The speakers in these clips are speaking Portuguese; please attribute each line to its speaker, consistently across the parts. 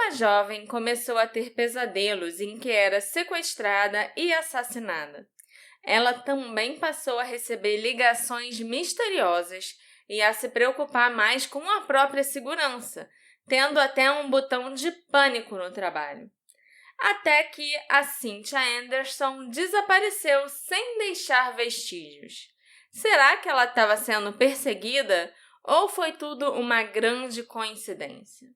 Speaker 1: uma jovem começou a ter pesadelos em que era sequestrada e assassinada. Ela também passou a receber ligações misteriosas e a se preocupar mais com a própria segurança, tendo até um botão de pânico no trabalho. Até que a Cynthia Anderson desapareceu sem deixar vestígios. Será que ela estava sendo perseguida ou foi tudo uma grande coincidência?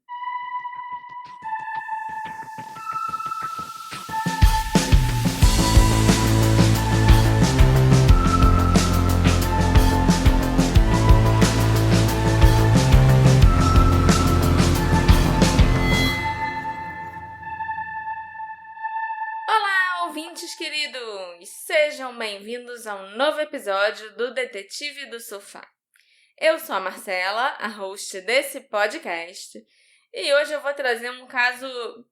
Speaker 1: Olá, ouvintes queridos! Sejam bem-vindos a um novo episódio do Detetive do Sofá. Eu sou a Marcela, a host desse podcast, e hoje eu vou trazer um caso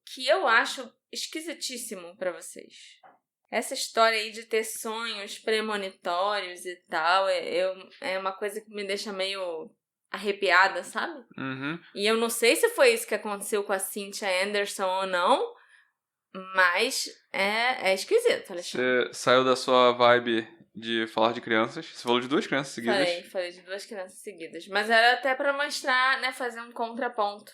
Speaker 1: que eu acho esquisitíssimo para vocês. Essa história aí de ter sonhos premonitórios e tal, é uma coisa que me deixa meio arrepiada, sabe?
Speaker 2: Uhum.
Speaker 1: E eu não sei se foi isso que aconteceu com a Cynthia Anderson ou não, mas é esquisito, Alexandre.
Speaker 2: Você saiu da sua vibe de falar de crianças. Você falou de 2 crianças seguidas.
Speaker 1: Falei de 2 crianças seguidas. Mas era até pra mostrar, né, fazer um contraponto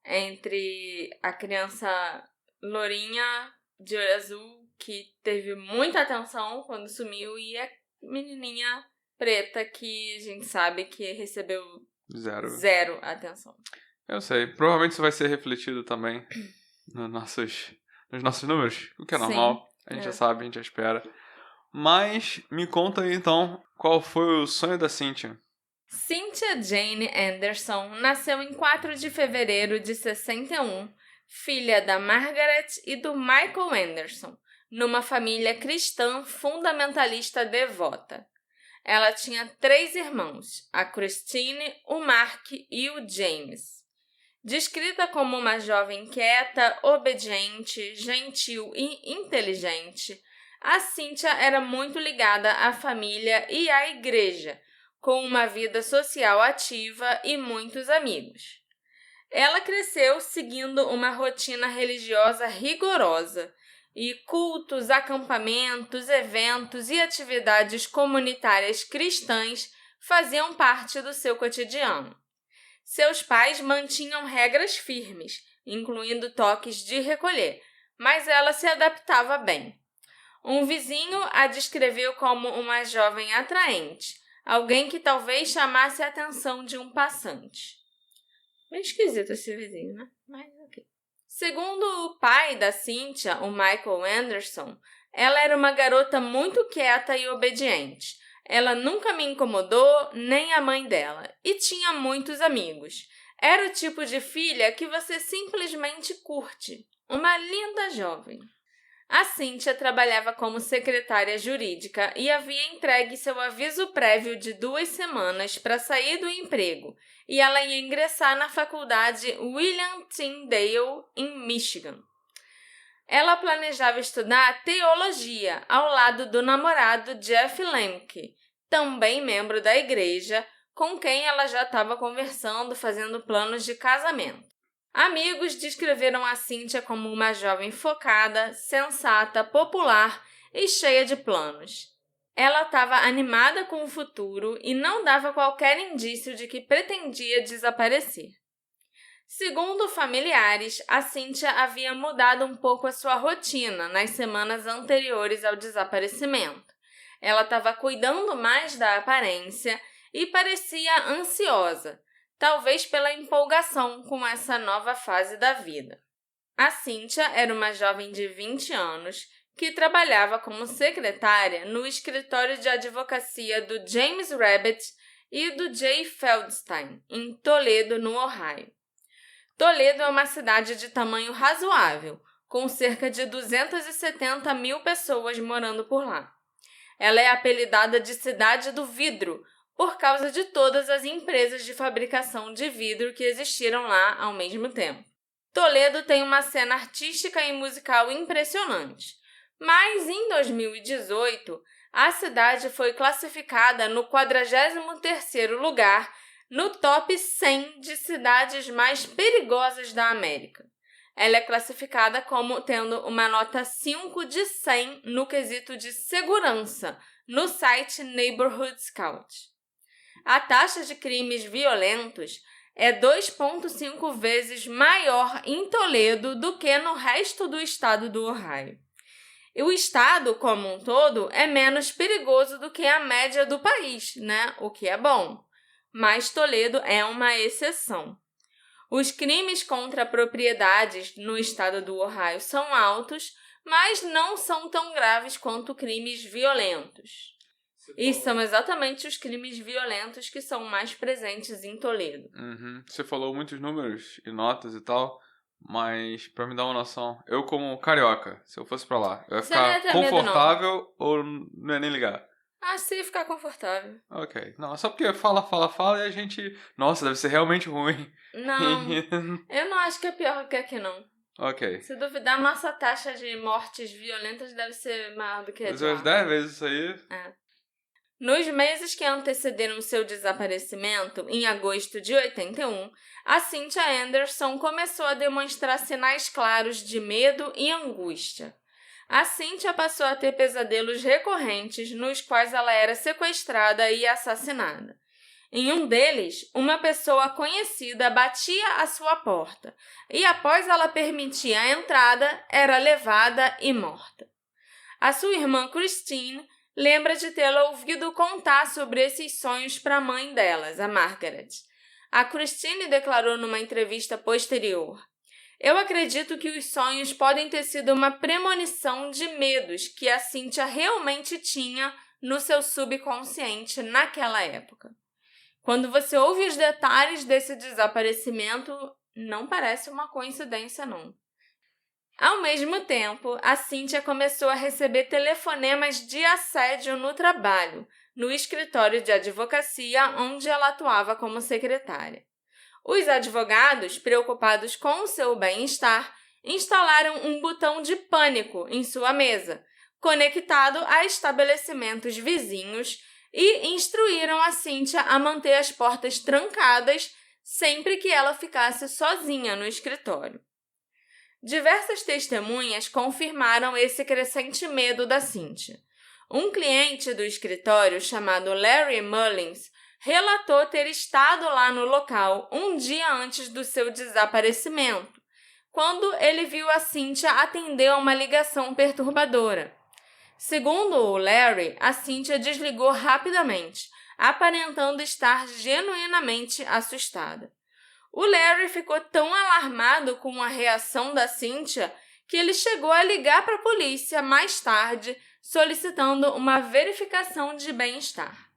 Speaker 1: entre a criança lourinha de olho azul, que teve muita atenção quando sumiu, e a menininha preta, que a gente sabe que recebeu zero atenção.
Speaker 2: Eu sei. Provavelmente isso vai ser refletido também nos nossos números, o que é normal. A gente já sabe, a gente já espera. Mas me conta aí, então, qual foi o sonho da Cynthia?
Speaker 1: Cynthia Jane Anderson nasceu em 4 de fevereiro de 61, filha da Margaret e do Michael Anderson, numa família cristã fundamentalista devota. Ela tinha 3 irmãos, a Christine, o Mark e o James. Descrita como uma jovem quieta, obediente, gentil e inteligente, a Cynthia era muito ligada à família e à igreja, com uma vida social ativa e muitos amigos. Ela cresceu seguindo uma rotina religiosa rigorosa, e cultos, acampamentos, eventos e atividades comunitárias cristãs faziam parte do seu cotidiano. Seus pais mantinham regras firmes, incluindo toques de recolher, mas ela se adaptava bem. Um vizinho a descreveu como uma jovem atraente, alguém que talvez chamasse a atenção de um passante. Meio esquisito esse vizinho, né? Mas ok. Segundo o pai da Cynthia, o Michael Anderson, ela era uma garota muito quieta e obediente. Ela nunca me incomodou, nem a mãe dela, e tinha muitos amigos. Era o tipo de filha que você simplesmente curte. Uma linda jovem. A Cynthia trabalhava como secretária jurídica e havia entregue seu aviso prévio de 2 semanas para sair do emprego, e ela ia ingressar na faculdade William Tyndale, em Michigan. Ela planejava estudar teologia ao lado do namorado Jeff Lemke, também membro da igreja, com quem ela já estava conversando, fazendo planos de casamento. Amigos descreveram a Cynthia como uma jovem focada, sensata, popular e cheia de planos. Ela estava animada com o futuro e não dava qualquer indício de que pretendia desaparecer. Segundo familiares, a Cynthia havia mudado um pouco a sua rotina nas semanas anteriores ao desaparecimento. Ela estava cuidando mais da aparência e parecia ansiosa, talvez pela empolgação com essa nova fase da vida. A Cynthia era uma jovem de 20 anos que trabalhava como secretária no escritório de advocacia do James Rabbit e do Jay Feldstein, em Toledo, no Ohio. Toledo é uma cidade de tamanho razoável, com cerca de 270 mil pessoas morando por lá. Ela é apelidada de Cidade do Vidro, por causa de todas as empresas de fabricação de vidro que existiram lá ao mesmo tempo. Toledo tem uma cena artística e musical impressionante, mas em 2018, a cidade foi classificada no 43º lugar no top 100 de cidades mais perigosas da América. ela é classificada como tendo uma nota 5 de 100 no quesito de segurança no site Neighborhood Scout. A taxa de crimes violentos é 2,5 vezes maior em Toledo do que no resto do estado do Ohio. E o estado, como um todo, é menos perigoso do que a média do país, né? O que é bom. Mas Toledo é uma exceção. Os crimes contra propriedades no estado do Ohio são altos, mas não são tão graves quanto crimes violentos. E são exatamente os crimes violentos que são mais presentes em Toledo.
Speaker 2: Você falou muitos números e notas e tal, mas pra me dar uma noção, eu como carioca, se eu fosse pra lá, eu ia ficar confortável ou não ia nem ligar?
Speaker 1: Ah, sim, ia ficar confortável.
Speaker 2: Ok. Não, só porque fala e a gente... Nossa, deve ser realmente ruim.
Speaker 1: Não, eu não acho que é pior que aqui, não.
Speaker 2: Ok.
Speaker 1: Se duvidar, nossa taxa de mortes violentas deve ser maior do que a de lá.
Speaker 2: 10 vezes isso aí.
Speaker 1: Nos meses que antecederam seu desaparecimento, em agosto de 81, a Cynthia Anderson começou a demonstrar sinais claros de medo e angústia. A Cynthia passou a ter pesadelos recorrentes nos quais ela era sequestrada e assassinada. Em um deles, uma pessoa conhecida batia à sua porta e, após ela permitir a entrada, era levada e morta. A sua irmã Christine lembra de tê-la ouvido contar sobre esses sonhos para a mãe delas, a Margaret. A Christine declarou numa entrevista posterior: "Eu acredito que os sonhos podem ter sido uma premonição de medos que a Cynthia realmente tinha no seu subconsciente naquela época. Quando você ouve os detalhes desse desaparecimento, não parece uma coincidência, não." Ao mesmo tempo, a Cynthia começou a receber telefonemas de assédio no trabalho, no escritório de advocacia onde ela atuava como secretária. Os advogados, preocupados com o seu bem-estar, instalaram um botão de pânico em sua mesa, conectado a estabelecimentos vizinhos, e instruíram a Cynthia a manter as portas trancadas sempre que ela ficasse sozinha no escritório. Diversas testemunhas confirmaram esse crescente medo da Cynthia. Um cliente do escritório, chamado Larry Mullins, relatou ter estado lá no local um dia antes do seu desaparecimento, quando ele viu a Cynthia atender a uma ligação perturbadora. Segundo o Larry, a Cynthia desligou rapidamente, aparentando estar genuinamente assustada. O Larry ficou tão alarmado com a reação da Cynthia que ele chegou a ligar para a polícia mais tarde, solicitando uma verificação de bem-estar.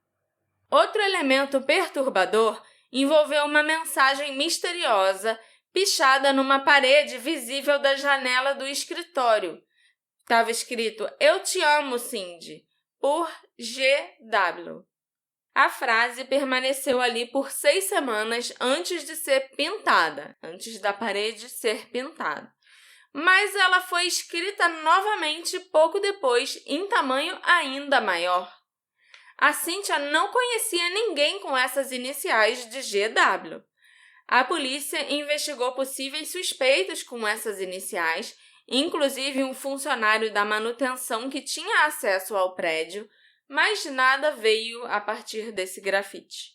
Speaker 1: Outro elemento perturbador envolveu uma mensagem misteriosa pichada numa parede visível da janela do escritório. Estava escrito: "Eu te amo, Cindy", por GW. A frase permaneceu ali por 6 semanas antes de ser pintada, antes da parede ser pintada. Mas ela foi escrita novamente pouco depois, em tamanho ainda maior. A Cynthia não conhecia ninguém com essas iniciais de GW. A polícia investigou possíveis suspeitos com essas iniciais, inclusive um funcionário da manutenção que tinha acesso ao prédio, mas nada veio a partir desse grafite.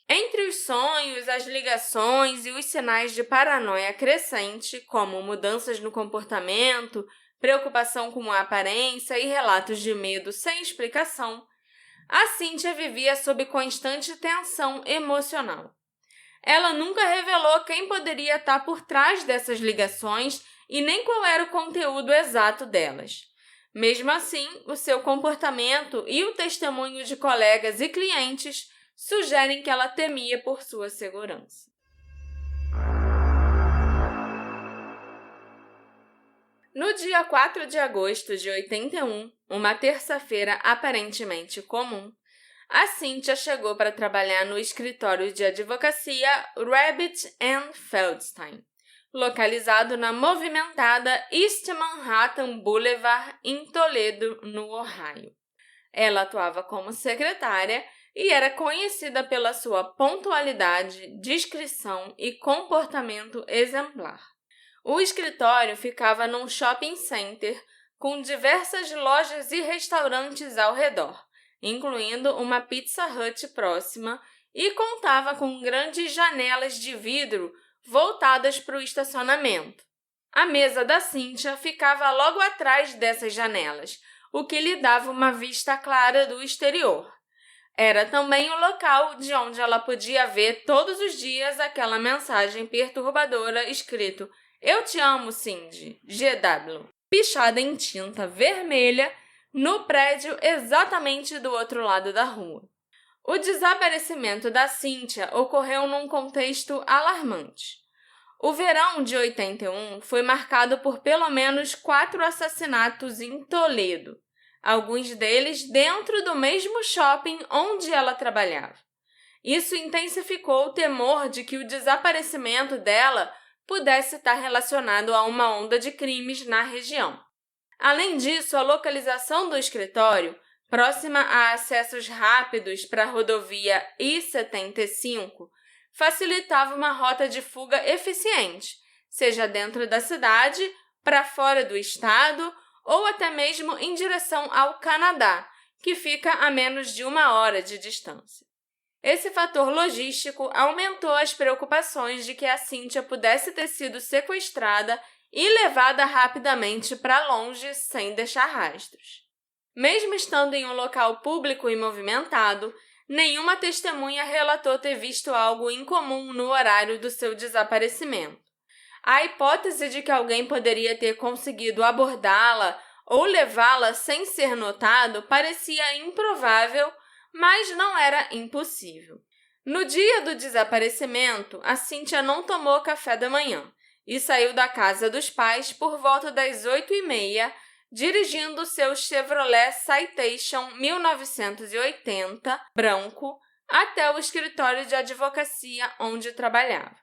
Speaker 1: Entre os sonhos, as ligações e os sinais de paranoia crescente, como mudanças no comportamento, preocupação com a aparência e relatos de medo sem explicação, a Cynthia vivia sob constante tensão emocional. Ela nunca revelou quem poderia estar por trás dessas ligações e nem qual era o conteúdo exato delas. Mesmo assim, o seu comportamento e o testemunho de colegas e clientes sugerem que ela temia por sua segurança. No dia 4 de agosto de 81, uma terça-feira aparentemente comum, a Cynthia chegou para trabalhar no escritório de advocacia Rabbit & Feldstein, localizado na movimentada East Manhattan Boulevard, em Toledo, no Ohio. Ela atuava como secretária e era conhecida pela sua pontualidade, discrição e comportamento exemplar. O escritório ficava num shopping center com diversas lojas e restaurantes ao redor, incluindo uma Pizza Hut próxima, e contava com grandes janelas de vidro voltadas para o estacionamento. A mesa da Cynthia ficava logo atrás dessas janelas, o que lhe dava uma vista clara do exterior. Era também o local de onde ela podia ver todos os dias aquela mensagem perturbadora escrito "Eu te amo, Cindy, GW", pichada em tinta vermelha no prédio exatamente do outro lado da rua. O desaparecimento da Cynthia ocorreu num contexto alarmante. O verão de 81 foi marcado por pelo menos 4 assassinatos em Toledo, alguns deles dentro do mesmo shopping onde ela trabalhava. Isso intensificou o temor de que o desaparecimento dela pudesse estar relacionado a uma onda de crimes na região. Além disso, a localização do escritório, próxima a acessos rápidos para a rodovia I-75, facilitava uma rota de fuga eficiente, seja dentro da cidade, para fora do estado ou até mesmo em direção ao Canadá, que fica a menos de 1 hora de distância. Esse fator logístico aumentou as preocupações de que a Cynthia pudesse ter sido sequestrada e levada rapidamente para longe sem deixar rastros. Mesmo estando em um local público e movimentado, nenhuma testemunha relatou ter visto algo incomum no horário do seu desaparecimento. A hipótese de que alguém poderia ter conseguido abordá-la ou levá-la sem ser notado parecia improvável, mas não era impossível. No dia do desaparecimento, a Cynthia não tomou café da manhã e saiu da casa dos pais por volta das 8h30, dirigindo seu Chevrolet Citation 1980, branco, até o escritório de advocacia onde trabalhava.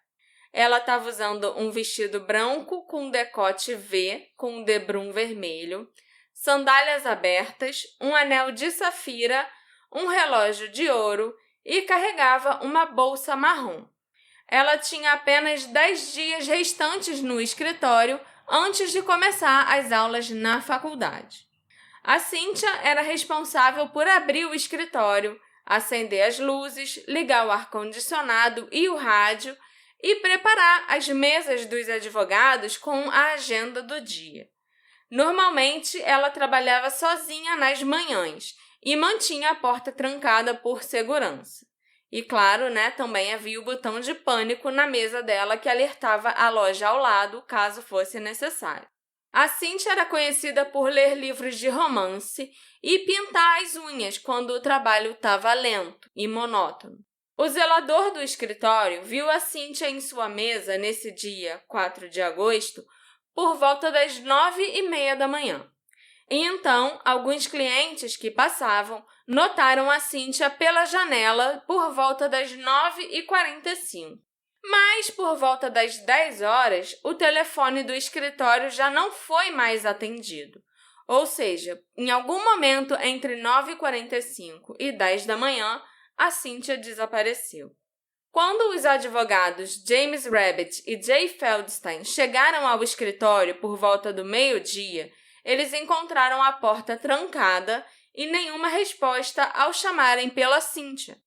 Speaker 1: Ela estava usando um vestido branco com decote V com debrum vermelho, sandálias abertas, um anel de safira, um relógio de ouro e carregava uma bolsa marrom. Ela tinha apenas 10 dias restantes no escritório antes de começar as aulas na faculdade. A Cynthia era responsável por abrir o escritório, acender as luzes, ligar o ar-condicionado e o rádio e preparar as mesas dos advogados com a agenda do dia. Normalmente, ela trabalhava sozinha nas manhãs e mantinha a porta trancada por segurança. E claro, também havia o botão de pânico na mesa dela que alertava a loja ao lado, caso fosse necessário. A Cynthia era conhecida por ler livros de romance e pintar as unhas quando o trabalho estava lento e monótono. O zelador do escritório viu a Cynthia em sua mesa nesse dia, 4 de agosto, por volta das 9h30 da manhã. E então, alguns clientes que passavam notaram a Cynthia pela janela por volta das 9h45. Mas, por volta das 10 horas, o telefone do escritório já não foi mais atendido. Ou seja, em algum momento entre 9h45 e 10 da manhã, a Cynthia desapareceu. Quando os advogados James Rabbit e Jay Feldstein chegaram ao escritório por volta do meio-dia, eles encontraram a porta trancada e nenhuma resposta ao chamarem pela Cynthia.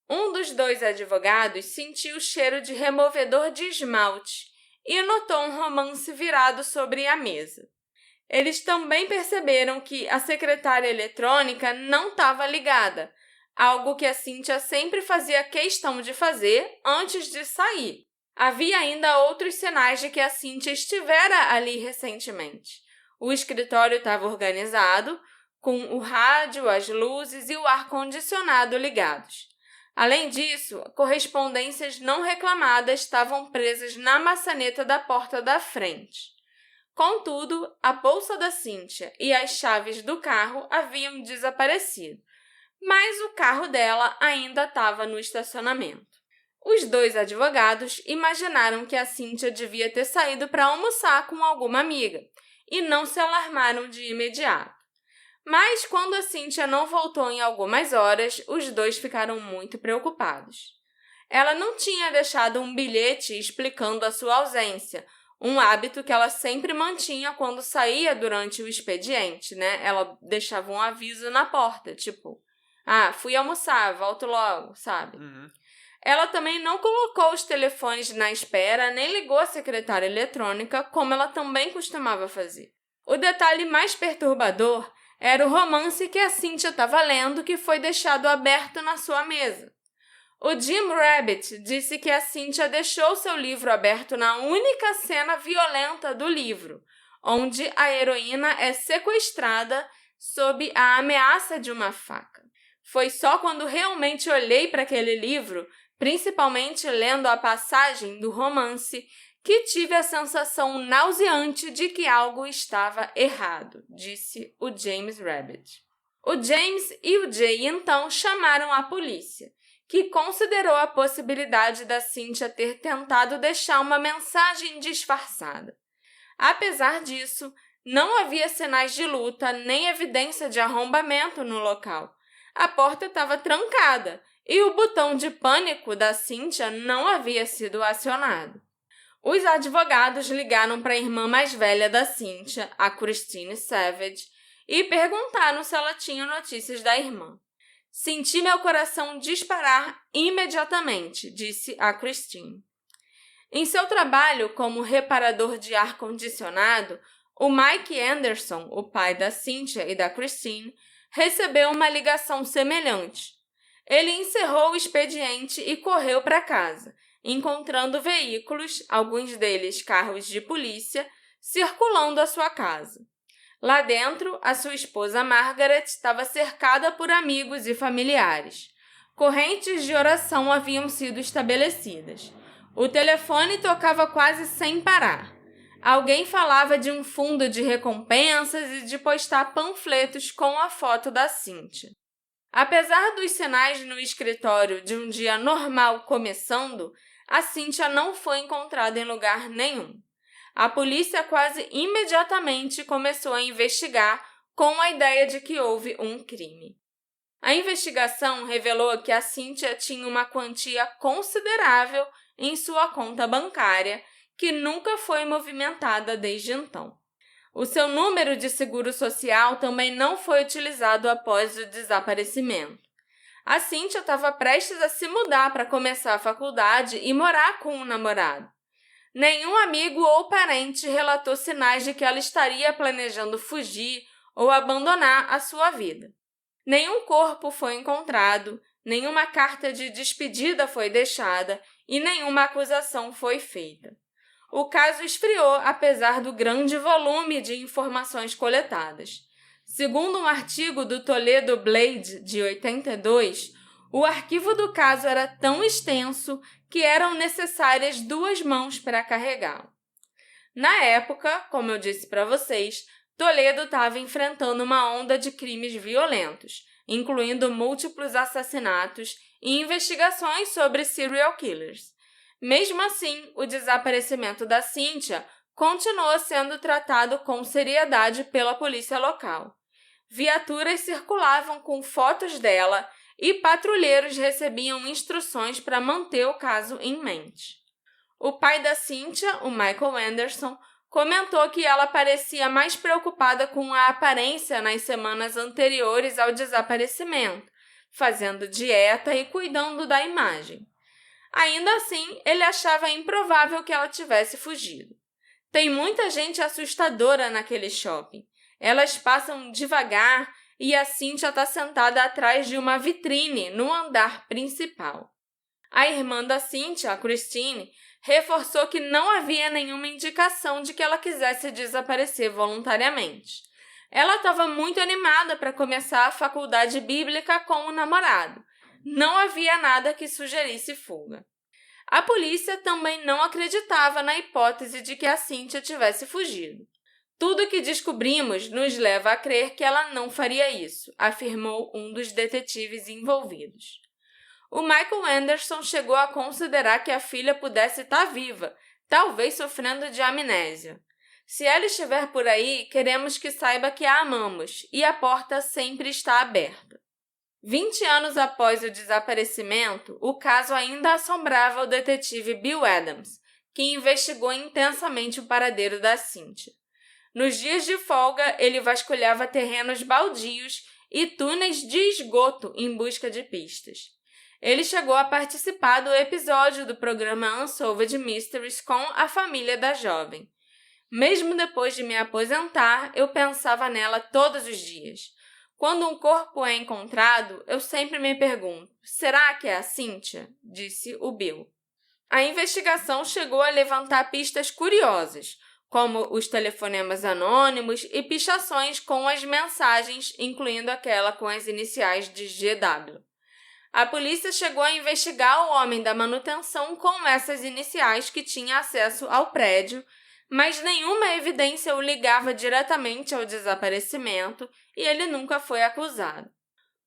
Speaker 1: Um dos 2 advogados sentiu o cheiro de removedor de esmalte e notou um romance virado sobre a mesa. Eles também perceberam que a secretária eletrônica não estava ligada, algo que a Cynthia sempre fazia questão de fazer antes de sair. Havia ainda outros sinais de que a Cynthia estivera ali recentemente. O escritório estava organizado, com o rádio, as luzes e o ar-condicionado ligados. Além disso, correspondências não reclamadas estavam presas na maçaneta da porta da frente. Contudo, a bolsa da Cynthia e as chaves do carro haviam desaparecido, mas o carro dela ainda estava no estacionamento. Os 2 advogados imaginaram que a Cynthia devia ter saído para almoçar com alguma amiga e não se alarmaram de imediato. Mas quando a Cynthia não voltou em algumas horas, os 2 ficaram muito preocupados. Ela não tinha deixado um bilhete explicando a sua ausência, um hábito que ela sempre mantinha quando saía durante o expediente, né? Ela deixava um aviso na porta, tipo, fui almoçar, volto logo, sabe? Ela também não colocou os telefones na espera, nem ligou a secretária eletrônica, como ela também costumava fazer. O detalhe mais perturbador era o romance que a Cynthia estava lendo, que foi deixado aberto na sua mesa. O Jim Rabbit disse que a Cynthia deixou seu livro aberto na única cena violenta do livro, onde a heroína é sequestrada sob a ameaça de uma faca. Foi só quando realmente olhei para aquele livro, principalmente lendo a passagem do romance, que tive a sensação nauseante de que algo estava errado, disse o James Rabbit. O James e o Jay, então, chamaram a polícia, que considerou a possibilidade da Cynthia ter tentado deixar uma mensagem disfarçada. Apesar disso, não havia sinais de luta nem evidência de arrombamento no local. A porta estava trancada e o botão de pânico da Cynthia não havia sido acionado. Os advogados ligaram para a irmã mais velha da Cynthia, a Christine Savage, e perguntaram se ela tinha notícias da irmã. Senti meu coração disparar imediatamente, disse a Christine. Em seu trabalho como reparador de ar-condicionado, o Mike Anderson, o pai da Cynthia e da Christine, recebeu uma ligação semelhante. Ele encerrou o expediente e correu para casa, encontrando veículos, alguns deles carros de polícia, circulando a sua casa. Lá dentro, a sua esposa Margaret estava cercada por amigos e familiares. Correntes de oração haviam sido estabelecidas. O telefone tocava quase sem parar. Alguém falava de um fundo de recompensas e de postar panfletos com a foto da Cynthia. Apesar dos sinais no escritório de um dia normal começando, a Cynthia não foi encontrada em lugar nenhum. A polícia quase imediatamente começou a investigar com a ideia de que houve um crime. A investigação revelou que a Cynthia tinha uma quantia considerável em sua conta bancária, que nunca foi movimentada desde então. O seu número de seguro social também não foi utilizado após o desaparecimento. A Cynthia estava prestes a se mudar para começar a faculdade e morar com um namorado. Nenhum amigo ou parente relatou sinais de que ela estaria planejando fugir ou abandonar a sua vida. Nenhum corpo foi encontrado, nenhuma carta de despedida foi deixada e nenhuma acusação foi feita. O caso esfriou apesar do grande volume de informações coletadas. Segundo um artigo do Toledo Blade, de 82, o arquivo do caso era tão extenso que eram necessárias 2 mãos para carregá-lo. Na época, como eu disse para vocês, Toledo estava enfrentando uma onda de crimes violentos, incluindo múltiplos assassinatos e investigações sobre serial killers. Mesmo assim, o desaparecimento da Cynthia continuou sendo tratado com seriedade pela polícia local. Viaturas circulavam com fotos dela e patrulheiros recebiam instruções para manter o caso em mente. O pai da Cynthia, o Michael Anderson, comentou que ela parecia mais preocupada com a aparência nas semanas anteriores ao desaparecimento, fazendo dieta e cuidando da imagem. Ainda assim, ele achava improvável que ela tivesse fugido. Tem muita gente assustadora naquele shopping. Elas passam devagar e a Cynthia está sentada atrás de uma vitrine no andar principal. A irmã da Cynthia, a Christine, reforçou que não havia nenhuma indicação de que ela quisesse desaparecer voluntariamente. Ela estava muito animada para começar a faculdade bíblica com o namorado. Não havia nada que sugerisse fuga. A polícia também não acreditava na hipótese de que a Cynthia tivesse fugido. Tudo que descobrimos nos leva a crer que ela não faria isso, afirmou um dos detetives envolvidos. O Michael Anderson chegou a considerar que a filha pudesse estar viva, talvez sofrendo de amnésia. Se ela estiver por aí, queremos que saiba que a amamos e a porta sempre está aberta. 20 anos após o desaparecimento, o caso ainda assombrava o detetive Bill Adams, que investigou intensamente o paradeiro da Cynthia. Nos dias de folga, ele vasculhava terrenos baldios e túneis de esgoto em busca de pistas. Ele chegou a participar do episódio do programa Unsolved Mysteries com a família da jovem. Mesmo depois de me aposentar, eu pensava nela todos os dias. Quando um corpo é encontrado, eu sempre me pergunto, será que é a Cynthia? Disse o Bill. A investigação chegou a levantar pistas curiosas, como os telefonemas anônimos e pichações com as mensagens, incluindo aquela com as iniciais de GW. A polícia chegou a investigar o homem da manutenção com essas iniciais que tinha acesso ao prédio, mas nenhuma evidência o ligava diretamente ao desaparecimento e ele nunca foi acusado.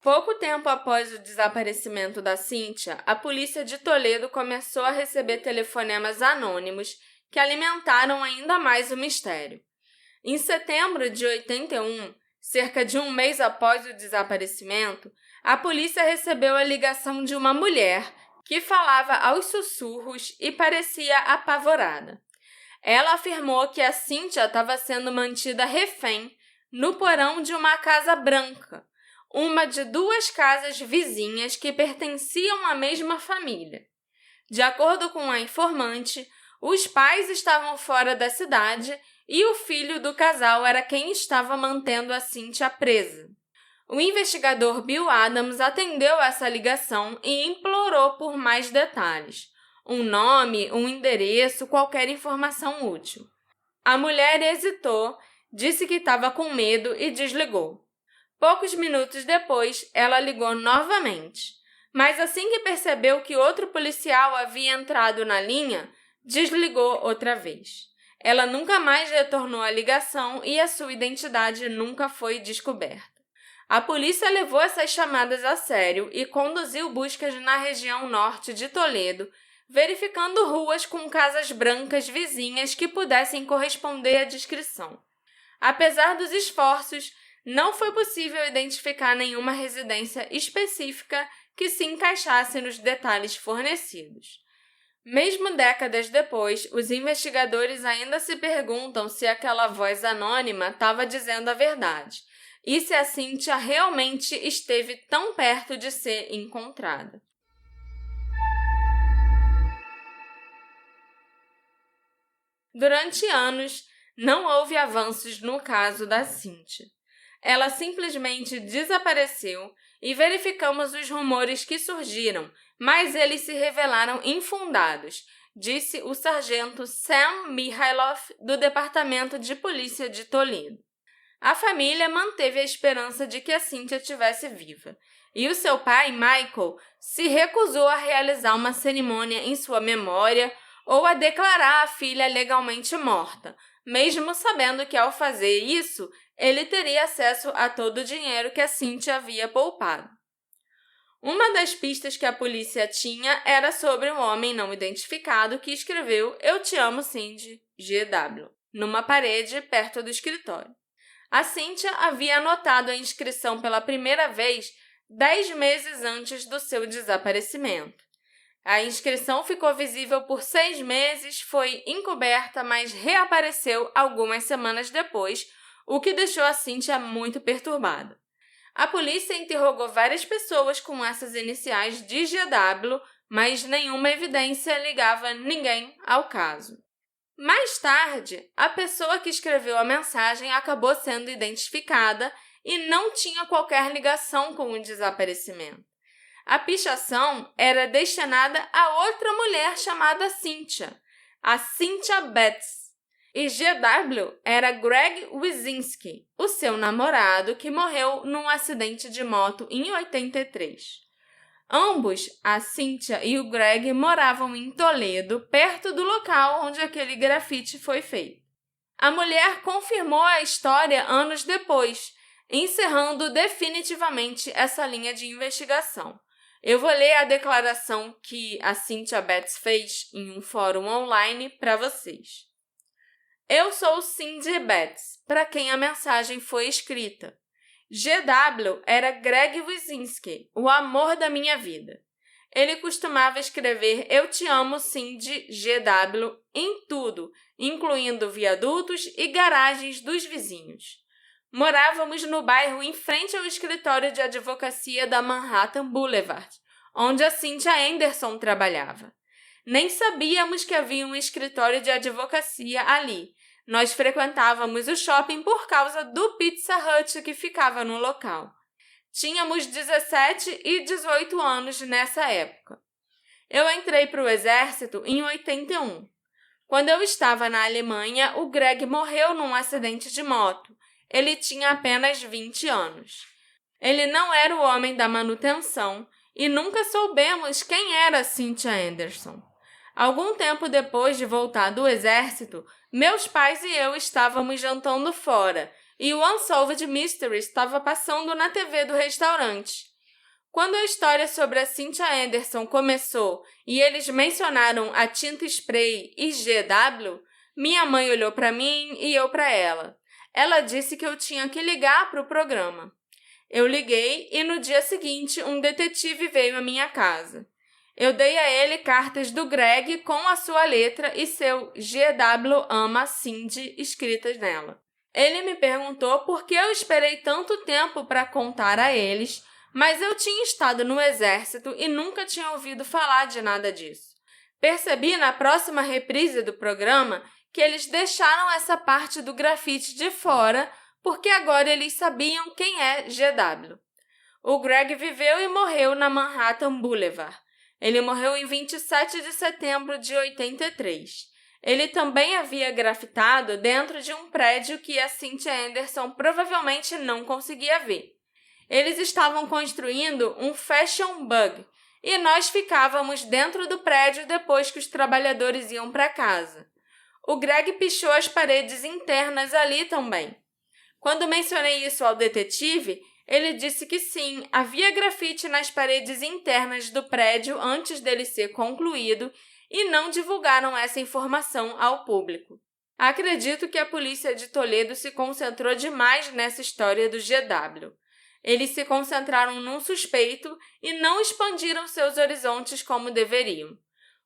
Speaker 1: Pouco tempo após o desaparecimento da Cynthia, a polícia de Toledo começou a receber telefonemas anônimos que alimentaram ainda mais o mistério. Em setembro de 81, cerca de um mês após o desaparecimento, a polícia recebeu a ligação de uma mulher que falava aos sussurros e parecia apavorada. Ela afirmou que a Cynthia estava sendo mantida refém no porão de uma casa branca, uma de 2 casas vizinhas que pertenciam à mesma família. De acordo com a informante, os pais estavam fora da cidade e o filho do casal era quem estava mantendo a Cynthia presa. O investigador Bill Adams atendeu essa ligação e implorou por mais detalhes. Um nome, um endereço, qualquer informação útil. A mulher hesitou, disse que estava com medo e desligou. Poucos minutos depois, ela ligou novamente, mas assim que percebeu que outro policial havia entrado na linha, desligou outra vez. Ela nunca mais retornou à ligação e a sua identidade nunca foi descoberta. A polícia levou essas chamadas a sério e conduziu buscas na região norte de Toledo, verificando ruas com casas brancas vizinhas que pudessem corresponder à descrição. Apesar dos esforços, não foi possível identificar nenhuma residência específica que se encaixasse nos detalhes fornecidos. Mesmo décadas depois, os investigadores ainda se perguntam se aquela voz anônima estava dizendo a verdade e se a Cynthia realmente esteve tão perto de ser encontrada. Durante anos, não houve avanços no caso da Cynthia. Ela simplesmente desapareceu e verificamos os rumores que surgiram, mas eles se revelaram infundados, disse o sargento Sam Mihailoff, do Departamento de Polícia de Toledo. A família manteve a esperança de que a Cynthia estivesse viva, e o seu pai, Michael, se recusou a realizar uma cerimônia em sua memória ou a declarar a filha legalmente morta, mesmo sabendo que ao fazer isso, ele teria acesso a todo o dinheiro que a Cynthia havia poupado. Uma das pistas que a polícia tinha era sobre um homem não identificado que escreveu "Eu te amo, Cindy, GW", numa parede perto do escritório. A Cynthia havia anotado a inscrição pela primeira vez 10 meses antes do seu desaparecimento. A inscrição ficou visível por 6 meses, foi encoberta, mas reapareceu algumas semanas depois, o que deixou a Cynthia muito perturbada. A polícia interrogou várias pessoas com essas iniciais de GW, mas nenhuma evidência ligava ninguém ao caso. Mais tarde, a pessoa que escreveu a mensagem acabou sendo identificada e não tinha qualquer ligação com o desaparecimento. A pichação era destinada a outra mulher chamada Cynthia, a Cynthia Betts, e GW era Greg Wyszynski, o seu namorado que morreu num acidente de moto em 83. Ambos, a Cynthia e o Greg, moravam em Toledo, perto do local onde aquele grafite foi feito. A mulher confirmou a história anos depois, encerrando definitivamente essa linha de investigação. Eu vou ler a declaração que a Cynthia Betts fez em um fórum online para vocês. Eu sou Cindy Betts, para quem a mensagem foi escrita. GW era Greg Wyszynski, o amor da minha vida. ele costumava escrever "Eu te amo, Cindy GW" em tudo, incluindo viadutos e garagens dos vizinhos. Morávamos no bairro em frente ao escritório de advocacia da Manhattan Boulevard, onde a Cynthia Anderson trabalhava. Nem sabíamos que havia um escritório de advocacia ali. Nós frequentávamos o shopping por causa do Pizza Hut que ficava no local. Tínhamos 17 e 18 anos nessa época. Eu entrei para o exército em 81. Quando eu estava na Alemanha, o Greg morreu num acidente de moto. Ele tinha apenas 20 anos. Ele não era o homem da manutenção e nunca soubemos quem era Cynthia Anderson. Algum tempo depois de voltar do exército, meus pais e eu estávamos jantando fora e o Unsolved Mystery estava passando na TV do restaurante. Quando a história sobre a Cynthia Anderson começou e eles mencionaram a tinta spray e GW, minha mãe olhou para mim e eu para ela. Ela disse que eu tinha que ligar para o programa. Eu liguei e no dia seguinte um detetive veio à minha casa. Eu dei a ele cartas do Greg com a sua letra e seu GW ama Cindy escritas nela. Ele me perguntou por que eu esperei tanto tempo para contar a eles, mas eu tinha estado no exército e nunca tinha ouvido falar de nada disso. Percebi na próxima reprise do programa que eles deixaram essa parte do grafite de fora porque agora eles sabiam quem é GW. O Greg viveu e morreu na Manhattan Boulevard. Ele morreu em 27 de setembro de 83. Ele também havia grafitado dentro de um prédio que a Cynthia Anderson provavelmente não conseguia ver. Eles estavam construindo um fashion bug e nós ficávamos dentro do prédio depois que os trabalhadores iam para casa. O Greg pichou as paredes internas ali também. Quando mencionei isso ao detetive, ele disse que sim, havia grafite nas paredes internas do prédio antes dele ser concluído e não divulgaram essa informação ao público. Acredito que a polícia de Toledo se concentrou demais nessa história do GW. Eles se concentraram num suspeito e não expandiram seus horizontes como deveriam.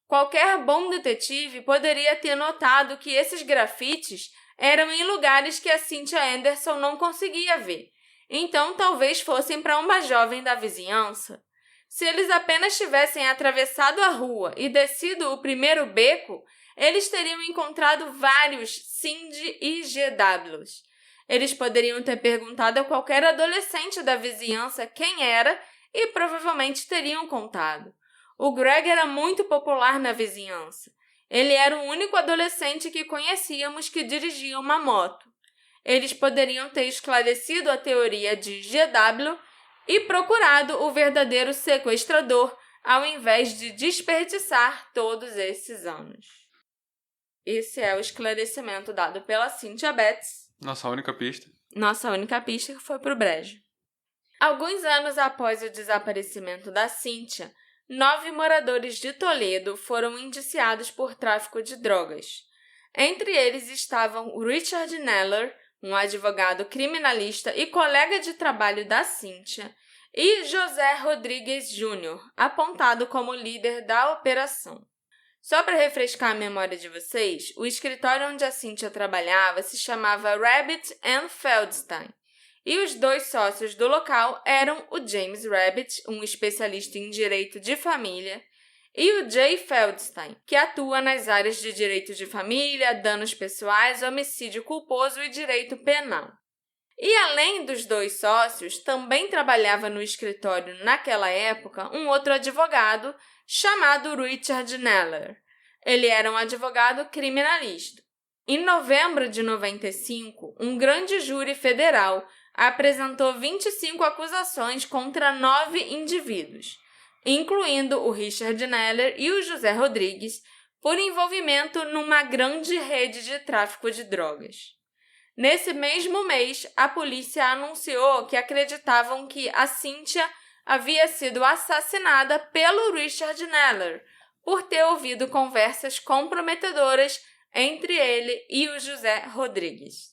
Speaker 1: Qualquer bom detetive poderia ter notado que esses grafites eram em lugares que a Cynthia Anderson não conseguia ver. Então, talvez fossem para uma jovem da vizinhança. Se eles apenas tivessem atravessado a rua e descido o primeiro beco, eles teriam encontrado vários Cindy e GWs. Eles poderiam ter perguntado a qualquer adolescente da vizinhança quem era e provavelmente teriam contado. O Greg era muito popular na vizinhança. Ele era o único adolescente que conhecíamos que dirigia uma moto. Eles poderiam ter esclarecido a teoria de GW e procurado o verdadeiro sequestrador, ao invés de desperdiçar todos esses anos. Esse é o esclarecimento dado pela Cynthia Betts.
Speaker 2: Nossa única pista.
Speaker 1: Nossa única pista que foi pro brejo. Alguns anos após o desaparecimento da Cynthia, 9 moradores de Toledo foram indiciados por tráfico de drogas. Entre eles estavam Richard Neller, um advogado criminalista e colega de trabalho da Cynthia, e José Rodrigues Jr., apontado como líder da operação. Só para refrescar a memória de vocês, o escritório onde a Cynthia trabalhava se chamava Rabbit & Feldstein, e os 2 sócios do local eram o James Rabbit, um especialista em direito de família, e o Jay Feldstein, que atua nas áreas de direito de família, danos pessoais, homicídio culposo e direito penal. E além dos 2 sócios, também trabalhava no escritório naquela época um outro advogado chamado Richard Neller. Ele era um advogado criminalista. Em novembro de 95, um grande júri federal apresentou 25 acusações contra 9 indivíduos, incluindo o Richard Neller e o José Rodrigues, por envolvimento numa grande rede de tráfico de drogas. Nesse mesmo mês, a polícia anunciou que acreditavam que a Cynthia havia sido assassinada pelo Richard Neller por ter ouvido conversas comprometedoras entre ele e o José Rodrigues.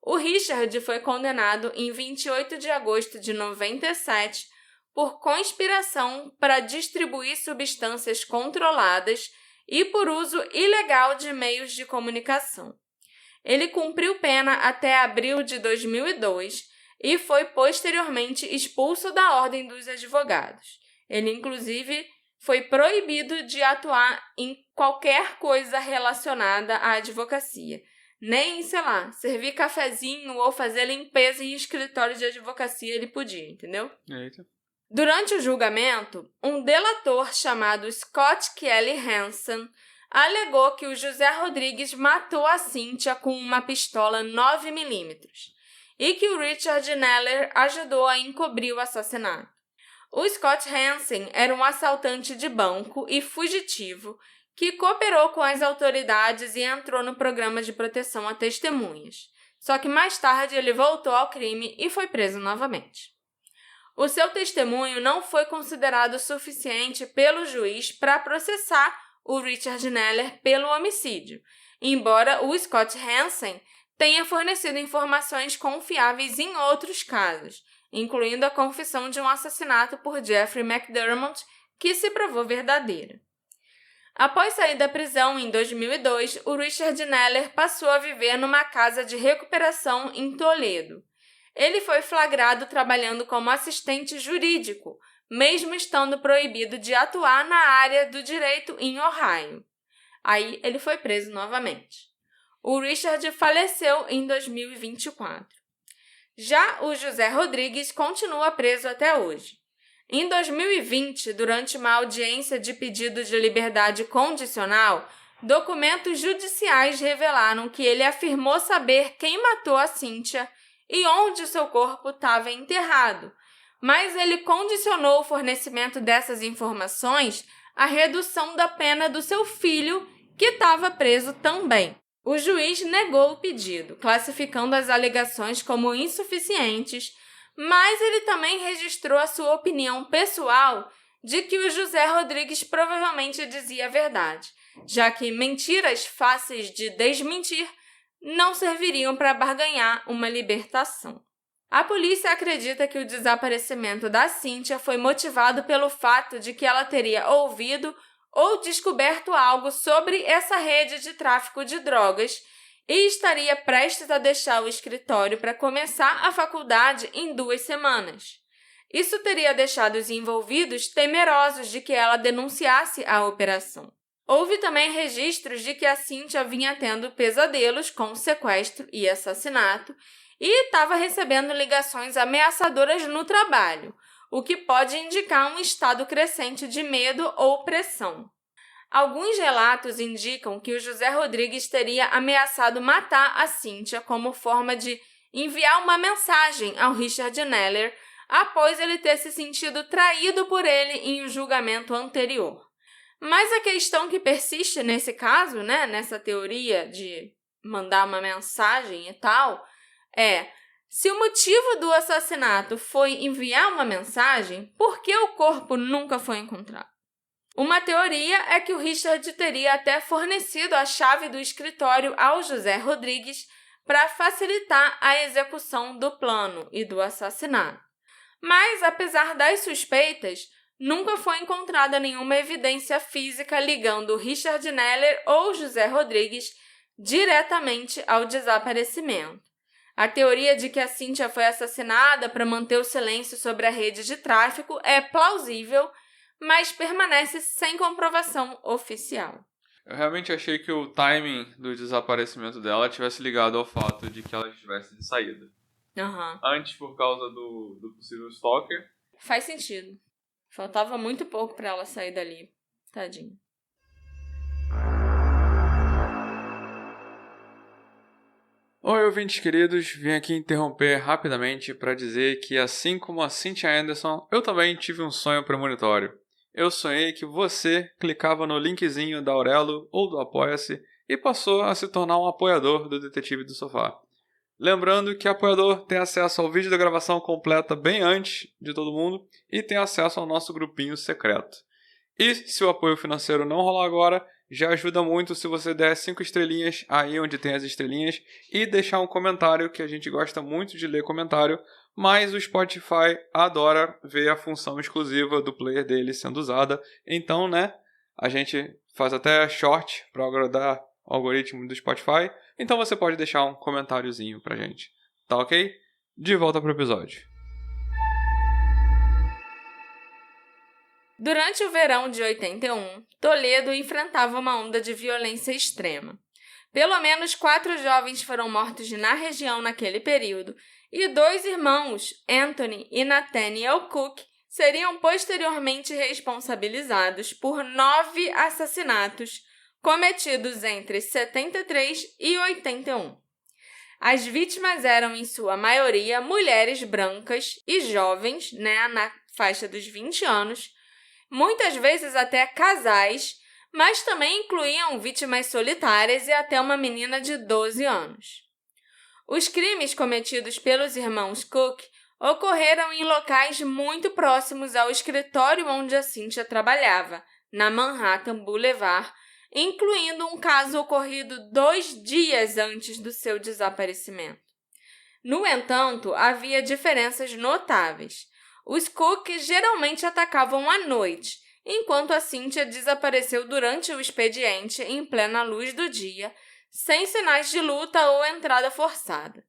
Speaker 1: O Richard foi condenado em 28 de agosto de 97 por conspiração para distribuir substâncias controladas e por uso ilegal de meios de comunicação. Ele cumpriu pena até abril de 2002 e foi posteriormente expulso da Ordem dos Advogados. Ele, inclusive, foi proibido de atuar em qualquer coisa relacionada à advocacia. Nem, servir cafezinho ou fazer limpeza em escritório de advocacia ele podia, entendeu?
Speaker 2: Eita.
Speaker 1: Durante o julgamento, um delator chamado Scott Kelly Hansen alegou que o José Rodrigues matou a Cynthia com uma pistola 9mm e que o Richard Neller ajudou a encobrir o assassinato. O Scott Hansen era um assaltante de banco e fugitivo que cooperou com as autoridades e entrou no programa de proteção a testemunhas. Só que mais tarde ele voltou ao crime e foi preso novamente. O seu testemunho não foi considerado suficiente pelo juiz para processar o Richard Neller pelo homicídio, embora o Scott Hansen tenha fornecido informações confiáveis em outros casos, incluindo a confissão de um assassinato por Jeffrey McDermott, que se provou verdadeira. Após sair da prisão em 2002, o Richard Neller passou a viver numa casa de recuperação em Toledo. Ele foi flagrado trabalhando como assistente jurídico, mesmo estando proibido de atuar na área do direito em Ohio. Aí ele foi preso novamente. O Richard faleceu em 2024. Já o José Rodrigues continua preso até hoje. Em 2020, durante uma audiência de pedido de liberdade condicional, documentos judiciais revelaram que ele afirmou saber quem matou a Cynthia e onde seu corpo estava enterrado, mas ele condicionou o fornecimento dessas informações à redução da pena do seu filho, que estava preso também. O juiz negou o pedido, classificando as alegações como insuficientes, mas ele também registrou a sua opinião pessoal de que o José Rodrigues provavelmente dizia a verdade, já que mentiras fáceis de desmentir não serviriam para barganhar uma libertação. A polícia acredita que o desaparecimento da Cynthia foi motivado pelo fato de que ela teria ouvido ou descoberto algo sobre essa rede de tráfico de drogas e estaria prestes a deixar o escritório para começar a faculdade em 2 semanas. Isso teria deixado os envolvidos temerosos de que ela denunciasse a operação. Houve também registros de que a Cynthia vinha tendo pesadelos com sequestro e assassinato e estava recebendo ligações ameaçadoras no trabalho, o que pode indicar um estado crescente de medo ou pressão. Alguns relatos indicam que o José Rodrigues teria ameaçado matar a Cynthia como forma de enviar uma mensagem ao Richard Neller após ele ter se sentido traído por ele em um julgamento anterior. Mas a questão que persiste nesse caso, nessa teoria de mandar uma mensagem e tal, é: se o motivo do assassinato foi enviar uma mensagem, por que o corpo nunca foi encontrado? Uma teoria é que o Richard teria até fornecido a chave do escritório ao José Rodrigues para facilitar a execução do plano e do assassinato. Mas, apesar das suspeitas, nunca foi encontrada nenhuma evidência física ligando Richard Neller ou José Rodrigues diretamente ao desaparecimento. A teoria de que a Cynthia foi assassinada para manter o silêncio sobre a rede de tráfico é plausível, mas permanece sem comprovação oficial.
Speaker 2: Eu realmente achei que o timing do desaparecimento dela tivesse ligado ao fato de que ela estivesse de saída. Antes, por causa do possível stalker.
Speaker 1: Faz sentido. Faltava muito pouco para ela sair dali. Tadinha.
Speaker 2: Oi, ouvintes queridos. Vim aqui interromper rapidamente para dizer que, assim como a Cynthia Anderson, eu também tive um sonho premonitório. Eu sonhei que você clicava no linkzinho da Aurelo ou do Apoia-se e passou a se tornar um apoiador do Detetive do Sofá. Lembrando que apoiador tem acesso ao vídeo da gravação completa bem antes de todo mundo e tem acesso ao nosso grupinho secreto. E se o apoio financeiro não rolar agora, já ajuda muito se você der 5 estrelinhas aí onde tem as estrelinhas e deixar um comentário, que a gente gosta muito de ler comentário, mas o Spotify adora ver a função exclusiva do player dele sendo usada. Então, né, a gente faz até short para agradar o algoritmo do Spotify. Então você pode deixar um comentáriozinho pra gente. Tá ok? De volta pro episódio.
Speaker 1: Durante o verão de 81, Toledo enfrentava uma onda de violência extrema. Pelo menos 4 jovens foram mortos na região naquele período, e 2 irmãos, Anthony e Nathaniel Cook, seriam posteriormente responsabilizados por 9 assassinatos cometidos entre 73 e 81. As vítimas eram, em sua maioria, mulheres brancas e jovens, na faixa dos 20 anos, muitas vezes até casais, mas também incluíam vítimas solitárias e até uma menina de 12 anos. Os crimes cometidos pelos irmãos Cook ocorreram em locais muito próximos ao escritório onde a Cynthia trabalhava, na Manhattan Boulevard, incluindo um caso ocorrido 2 dias antes do seu desaparecimento. No entanto, havia diferenças notáveis. Os Cook geralmente atacavam à noite, enquanto a Cynthia desapareceu durante o expediente em plena luz do dia, sem sinais de luta ou entrada forçada.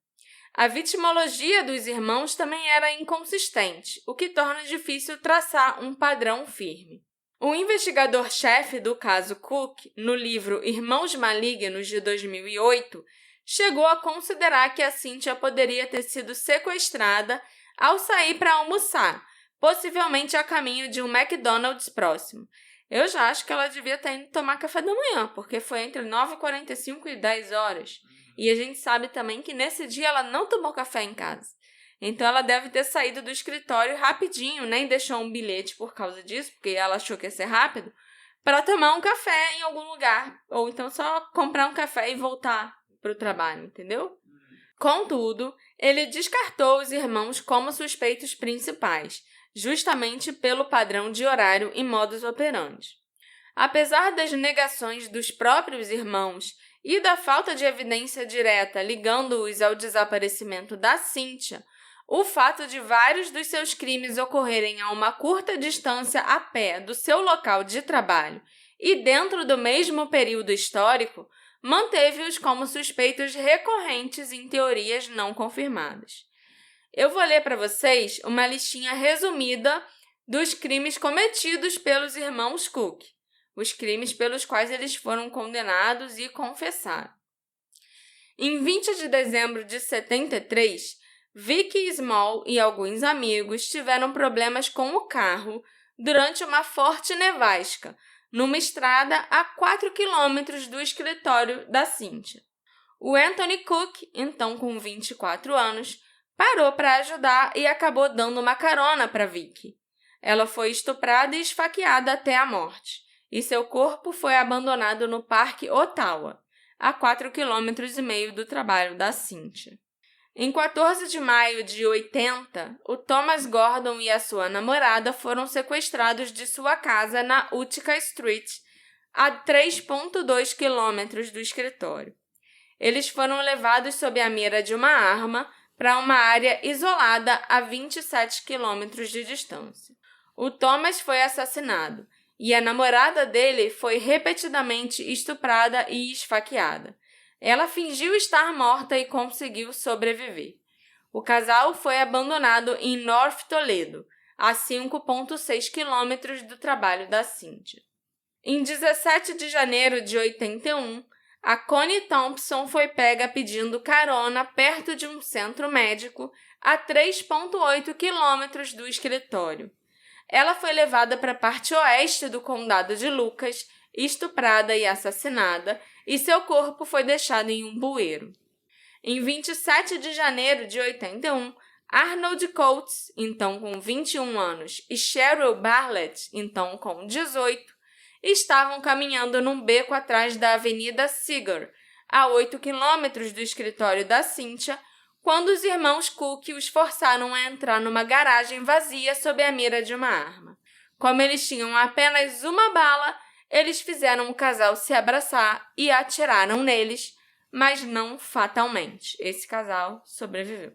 Speaker 1: A vitimologia dos irmãos também era inconsistente, o que torna difícil traçar um padrão firme. O investigador-chefe do caso Cook, no livro Irmãos Malignos, de 2008, chegou a considerar que a Cynthia poderia ter sido sequestrada ao sair para almoçar, possivelmente a caminho de um McDonald's próximo. Eu já acho que ela devia estar indo tomar café da manhã, porque foi entre 9h45 e 10 horas. E a gente sabe também que nesse dia ela não tomou café em casa. Então ela deve ter saído do escritório rapidinho, nem deixou um bilhete por causa disso, porque ela achou que ia ser rápido, para tomar um café em algum lugar. Ou então só comprar um café e voltar para o trabalho, entendeu? Contudo, ele descartou os irmãos como suspeitos principais, justamente pelo padrão de horário e modus operandi. Apesar das negações dos próprios irmãos e da falta de evidência direta ligando-os ao desaparecimento da Cynthia, o fato de vários dos seus crimes ocorrerem a uma curta distância a pé do seu local de trabalho e dentro do mesmo período histórico manteve-os como suspeitos recorrentes em teorias não confirmadas. Eu vou ler para vocês uma listinha resumida dos crimes cometidos pelos irmãos Cook, os crimes pelos quais eles foram condenados e confessaram. Em 20 de dezembro de 73, Vicky Small e alguns amigos tiveram problemas com o carro durante uma forte nevasca, numa estrada a 4 quilômetros do escritório da Cynthia. O Anthony Cook, então com 24 anos, parou para ajudar e acabou dando uma carona para Vicky. Ela foi estuprada e esfaqueada até a morte, e seu corpo foi abandonado no Parque Ottawa, a 4,5 km do trabalho da Cynthia. Em 14 de maio de 80, o Thomas Gordon e a sua namorada foram sequestrados de sua casa na Utica Street, a 3,2 km do escritório. Eles foram levados sob a mira de uma arma para uma área isolada a 27 km de distância. O Thomas foi assassinado e a namorada dele foi repetidamente estuprada e esfaqueada. Ela fingiu estar morta e conseguiu sobreviver. O casal foi abandonado em North Toledo, a 5,6 km do trabalho da Cynthia. Em 17 de janeiro de 81, a Connie Thompson foi pega pedindo carona perto de um centro médico a 3,8 km do escritório. Ela foi levada para a parte oeste do condado de Lucas, estuprada e assassinada, e seu corpo foi deixado em um bueiro. Em 27 de janeiro de 81, Arnold Coates, então com 21 anos, e Cheryl Bartlett, então com 18, estavam caminhando num beco atrás da Avenida Seager, a 8 quilômetros do escritório da Cynthia, quando os irmãos Cook os forçaram a entrar numa garagem vazia sob a mira de uma arma. Como eles tinham apenas uma bala, eles fizeram o casal se abraçar e atiraram neles, mas não fatalmente. Esse casal sobreviveu.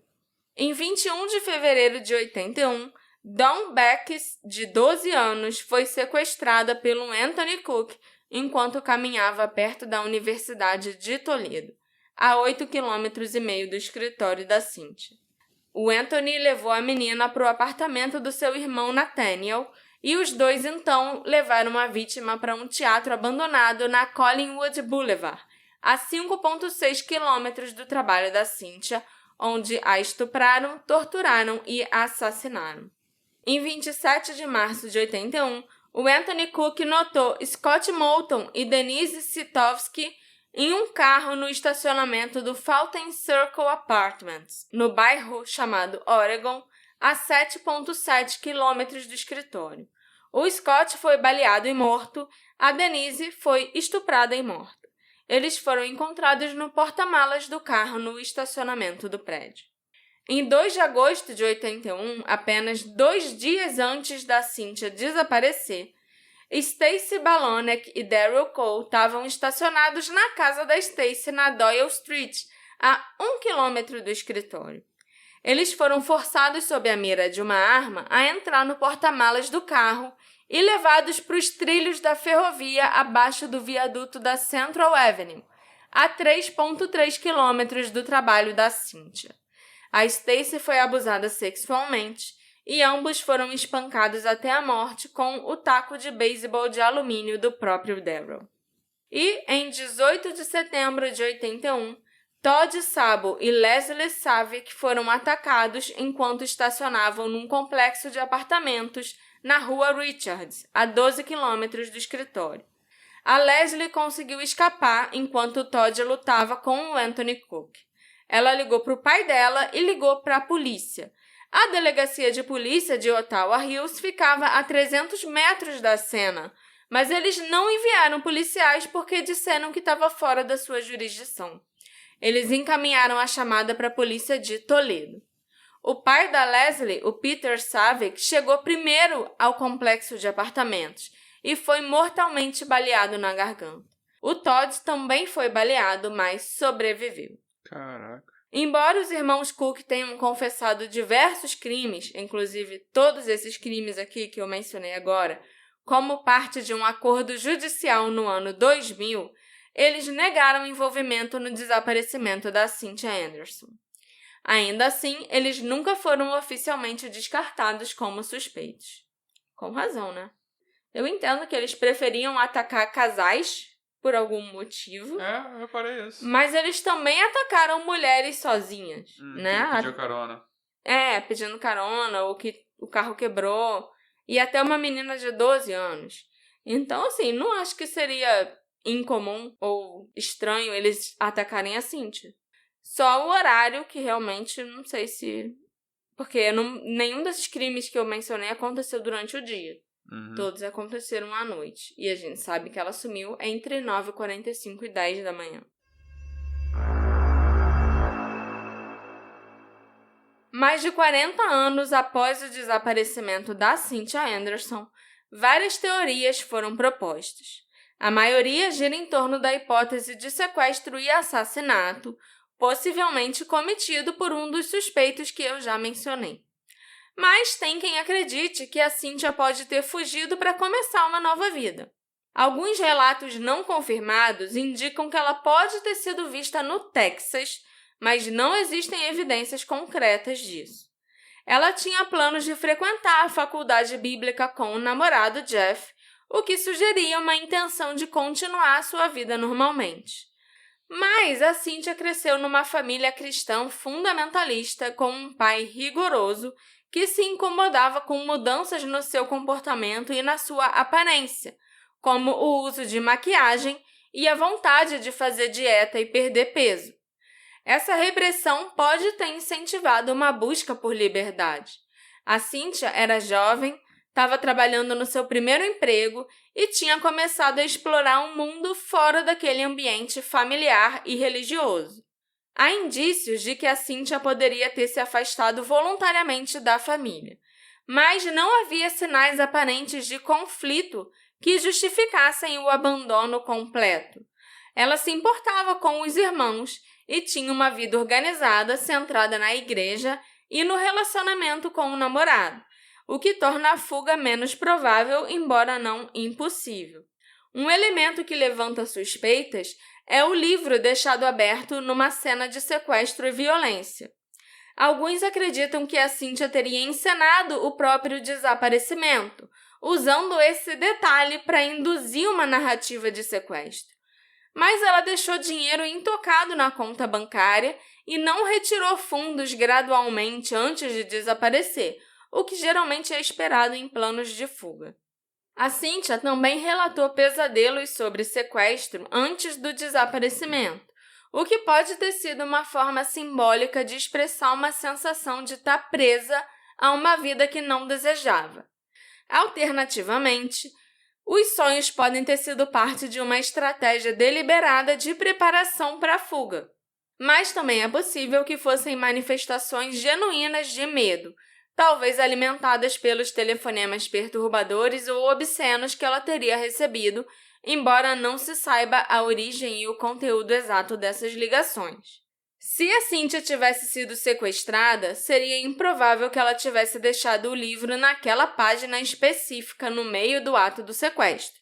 Speaker 1: Em 21 de fevereiro de 81, Dawn Beckes, de 12 anos, foi sequestrada pelo Anthony Cook enquanto caminhava perto da Universidade de Toledo, a 8,5 km do escritório da Cynthia. O Anthony levou a menina para o apartamento do seu irmão Nathaniel e os dois, então, levaram a vítima para um teatro abandonado na Collingwood Boulevard, a 5,6 km do trabalho da Cynthia, onde a estupraram, torturaram e assassinaram. Em 27 de março de 81, o Anthony Cook notou Scott Moulton e Denise Sitowski em um carro no estacionamento do Fountain Circle Apartments, no bairro chamado Oregon, a 7,7 km do escritório. O Scott foi baleado e morto, a Denise foi estuprada e morta. Eles foram encontrados no porta-malas do carro no estacionamento do prédio. Em 2 de agosto de 81, apenas 2 dias antes da Cynthia desaparecer, Stacey Balonek e Daryl Cole estavam estacionados na casa da Stacey na Doyle Street, a 1 km do escritório. Eles foram forçados sob a mira de uma arma a entrar no porta-malas do carro e levados para os trilhos da ferrovia abaixo do viaduto da Central Avenue, a 3,3 km do trabalho da Cynthia. A Stacey foi abusada sexualmente e ambos foram espancados até a morte com o taco de beisebol de alumínio do próprio Daryl. E, em 18 de setembro de 81, Todd Sabo e Leslie Savick foram atacados enquanto estacionavam num complexo de apartamentos na rua Richards, a 12 km do escritório. A Leslie conseguiu escapar enquanto Todd lutava com o Anthony Cook. Ela ligou para o pai dela e ligou para a polícia. A delegacia de polícia de Ottawa Hills ficava a 300 metros da cena, mas eles não enviaram policiais porque disseram que estava fora da sua jurisdição. Eles encaminharam a chamada para a polícia de Toledo. O pai da Leslie, o Peter Savick, chegou primeiro ao complexo de apartamentos e foi mortalmente baleado na garganta. O Todd também foi baleado, mas sobreviveu.
Speaker 2: Caraca.
Speaker 1: Embora os irmãos Cook tenham confessado diversos crimes, inclusive todos esses crimes aqui que eu mencionei agora, como parte de um acordo judicial no ano 2000, eles negaram envolvimento no desaparecimento da Cynthia Anderson. Ainda assim, eles nunca foram oficialmente descartados como suspeitos. Com razão, né? Eu entendo que eles preferiam atacar casais por algum motivo.
Speaker 2: Eu reparei isso.
Speaker 1: Mas eles também atacaram mulheres sozinhas, né?
Speaker 2: Que pediu carona.
Speaker 1: Pedindo carona, ou que o carro quebrou. E até uma menina de 12 anos. Então, assim, não acho que seria incomum ou estranho eles atacarem a Cynthia. Só o horário que realmente não sei se... Porque nenhum desses crimes que eu mencionei aconteceu durante o dia. Todos aconteceram à noite. E a gente sabe que ela sumiu entre 9h45 e 10 da manhã. Mais de 40 anos após o desaparecimento da Cynthia Anderson, várias teorias foram propostas. A maioria gira em torno da hipótese de sequestro e assassinato, possivelmente cometido por um dos suspeitos que eu já mencionei. Mas tem quem acredite que a Cynthia pode ter fugido para começar uma nova vida. Alguns relatos não confirmados indicam que ela pode ter sido vista no Texas, mas não existem evidências concretas disso. Ela tinha planos de frequentar a faculdade bíblica com o namorado Jeff, o que sugeria uma intenção de continuar sua vida normalmente. Mas a Cynthia cresceu numa família cristã fundamentalista com um pai rigoroso que se incomodava com mudanças no seu comportamento e na sua aparência, como o uso de maquiagem e a vontade de fazer dieta e perder peso. Essa repressão pode ter incentivado uma busca por liberdade. A Cynthia era jovem, estava trabalhando no seu primeiro emprego e tinha começado a explorar um mundo fora daquele ambiente familiar e religioso. Há indícios de que a Cynthia poderia ter se afastado voluntariamente da família, mas não havia sinais aparentes de conflito que justificassem o abandono completo. Ela se importava com os irmãos e tinha uma vida organizada centrada na igreja e no relacionamento com o namorado, o que torna a fuga menos provável, embora não impossível. Um elemento que levanta suspeitas é o livro deixado aberto numa cena de sequestro e violência. Alguns acreditam que a Cynthia teria encenado o próprio desaparecimento, usando esse detalhe para induzir uma narrativa de sequestro. Mas ela deixou dinheiro intocado na conta bancária e não retirou fundos gradualmente antes de desaparecer, o que geralmente é esperado em planos de fuga. A Cynthia também relatou pesadelos sobre sequestro antes do desaparecimento, o que pode ter sido uma forma simbólica de expressar uma sensação de estar presa a uma vida que não desejava. Alternativamente, os sonhos podem ter sido parte de uma estratégia deliberada de preparação para a fuga, mas também é possível que fossem manifestações genuínas de medo, talvez alimentadas pelos telefonemas perturbadores ou obscenos que ela teria recebido, embora não se saiba a origem e o conteúdo exato dessas ligações. Se a Cynthia tivesse sido sequestrada, seria improvável que ela tivesse deixado o livro naquela página específica no meio do ato do sequestro.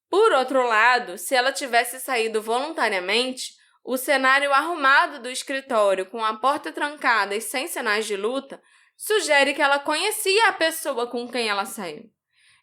Speaker 1: Por outro lado, se ela tivesse saído voluntariamente, o cenário arrumado do escritório com a porta trancada e sem sinais de luta sugere que ela conhecia a pessoa com quem ela saiu.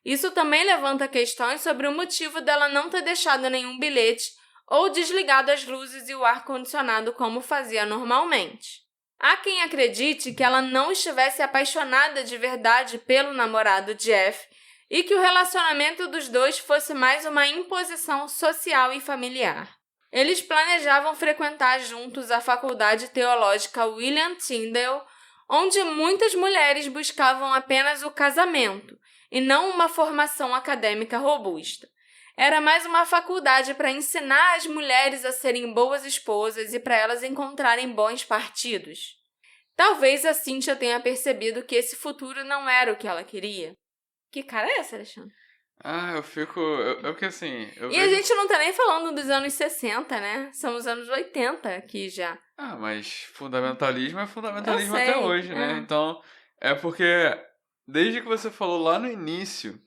Speaker 1: Isso também levanta questões sobre o motivo dela não ter deixado nenhum bilhete ou desligado as luzes e o ar-condicionado como fazia normalmente. Há quem acredite que ela não estivesse apaixonada de verdade pelo namorado Jeff e que o relacionamento dos dois fosse mais uma imposição social e familiar. Eles planejavam frequentar juntos a Faculdade Teológica William Tyndale, onde muitas mulheres buscavam apenas o casamento e não uma formação acadêmica robusta. Era mais uma faculdade para ensinar as mulheres a serem boas esposas e para elas encontrarem bons partidos. Talvez a Cynthia tenha percebido que esse futuro não era o que ela queria. Que cara é essa, Alexandre?
Speaker 2: Eu fico... que assim...
Speaker 1: A gente não tá nem falando dos anos 60, né? São os anos 80 aqui já.
Speaker 2: Mas fundamentalismo é fundamentalismo até hoje, né? Então, é porque desde que você falou lá no início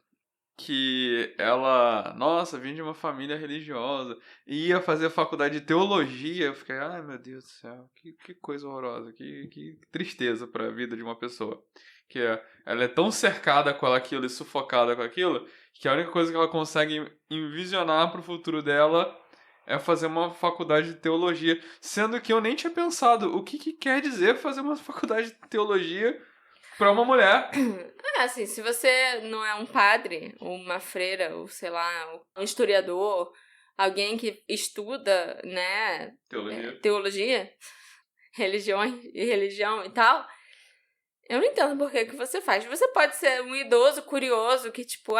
Speaker 2: que ela, nossa, vinha de uma família religiosa e ia fazer faculdade de teologia, eu fiquei, ai meu Deus do céu, que coisa horrorosa, que tristeza para a vida de uma pessoa. Que ela é tão cercada com aquilo e sufocada com aquilo, que a única coisa que ela consegue envisionar pro futuro dela é fazer uma faculdade de teologia, sendo que eu nem tinha pensado o que quer dizer fazer uma faculdade de teologia para uma mulher.
Speaker 1: Assim, se você não é um padre, ou uma freira, ou sei lá, um historiador, alguém que estuda, né, teologia, religião e tal, eu não entendo por que você faz. Você pode ser um idoso curioso que, tipo,